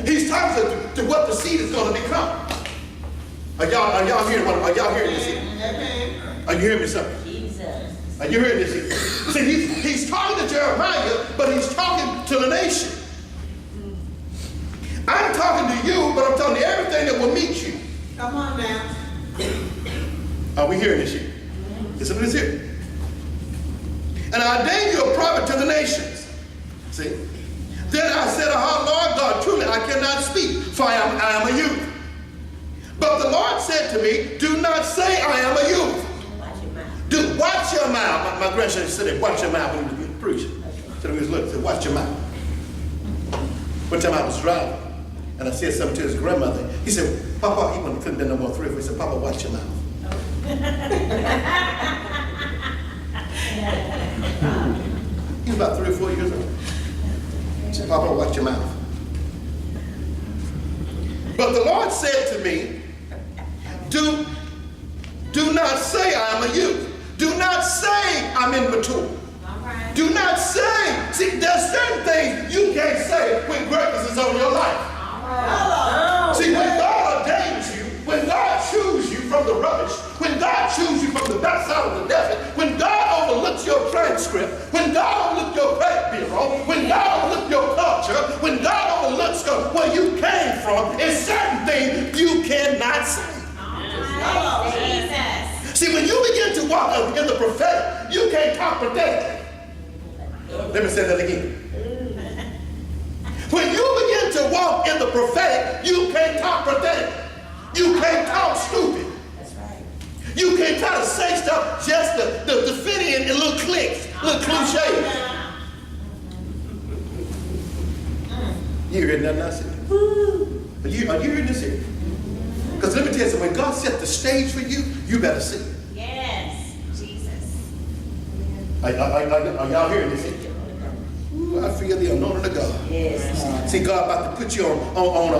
He's talking to what the seed is going to become. Are y'all hearing this here? Are you hearing me, sir? Are you hearing this here? See, he's talking to Jeremiah, but he's talking to the nation. I'm talking to you, but I'm talking to everything that will meet you. Come on now. Are we hearing this here? Listen to this here. And I ordained you a prophet to the nations. See? Then I said, Lord God, truly I cannot speak, for I am a youth. But the Lord said to me, do not say I am a youth. Watch your mouth. My grandson said, watch your mouth when he was preaching. So he was looking, said, watch your mouth. One time I was driving, and I said something to his grandmother. He said, Papa, he couldn't be no more 3 or 4. He said, Papa, watch your mouth. He was about 3 or 4 years old. He said, Papa, watch your mouth. But the Lord said to me, do not say I am a youth. Do not say I'm immature. Right. Do not say. See, there's certain things you can't say when greatness is on your life. Right. See, when God ordains you, when God chooses you from the rubbish, when God chooses you from the backside of the desert, when God overlooks your transcript, when God overlooks your credit bureau, when God overlooks your culture, when God overlooks where you came from, it's certain things you cannot say. Oh, Jesus. See, when you begin to walk in the prophetic, you can't talk prophetically. Let me say that again. When you begin to walk in the prophetic, you can't talk prophetic. You can't talk stupid. That's right. You can't try to say stuff just to fit in little clicks, little cliches. You heard nothing I said? Are you hearing this here? Because let me tell you something, when God set the stage for you, you better see it. Yes, Jesus. Are y'all hearing this here? Ooh, I feel the anointing of God. Yes. See, God about to put you on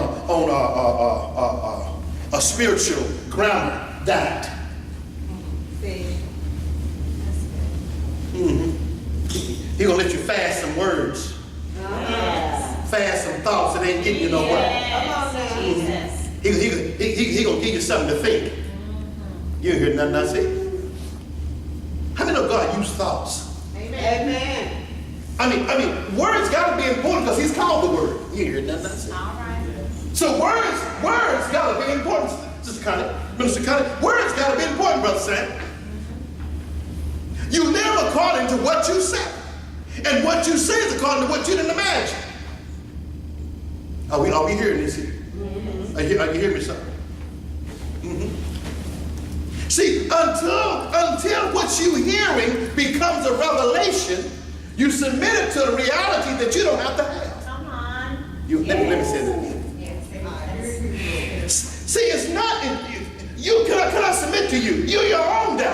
a spiritual grammar diet. He's going to let you fast some words. Yes. Fast some thoughts that ain't getting you nowhere. Yes, Jesus. He going to give you something to think. You ain't heard nothing I said. How many know God use thoughts? Amen. I mean, words got to be important because he's called the word. You ain't heard nothing I said. All right. So words got to be important. Sister Connie, Minister Connie, words got to be important, Brother Sam. You live according to what you say. And what you say is according to what you didn't imagine. Are we hearing this here? Are you hearing me, son? See, until what you're hearing becomes a revelation, you submit it to the reality that you don't have to have. Come on. Let me say that again. Yes. See, it's not, can I submit to you? You're your own devil.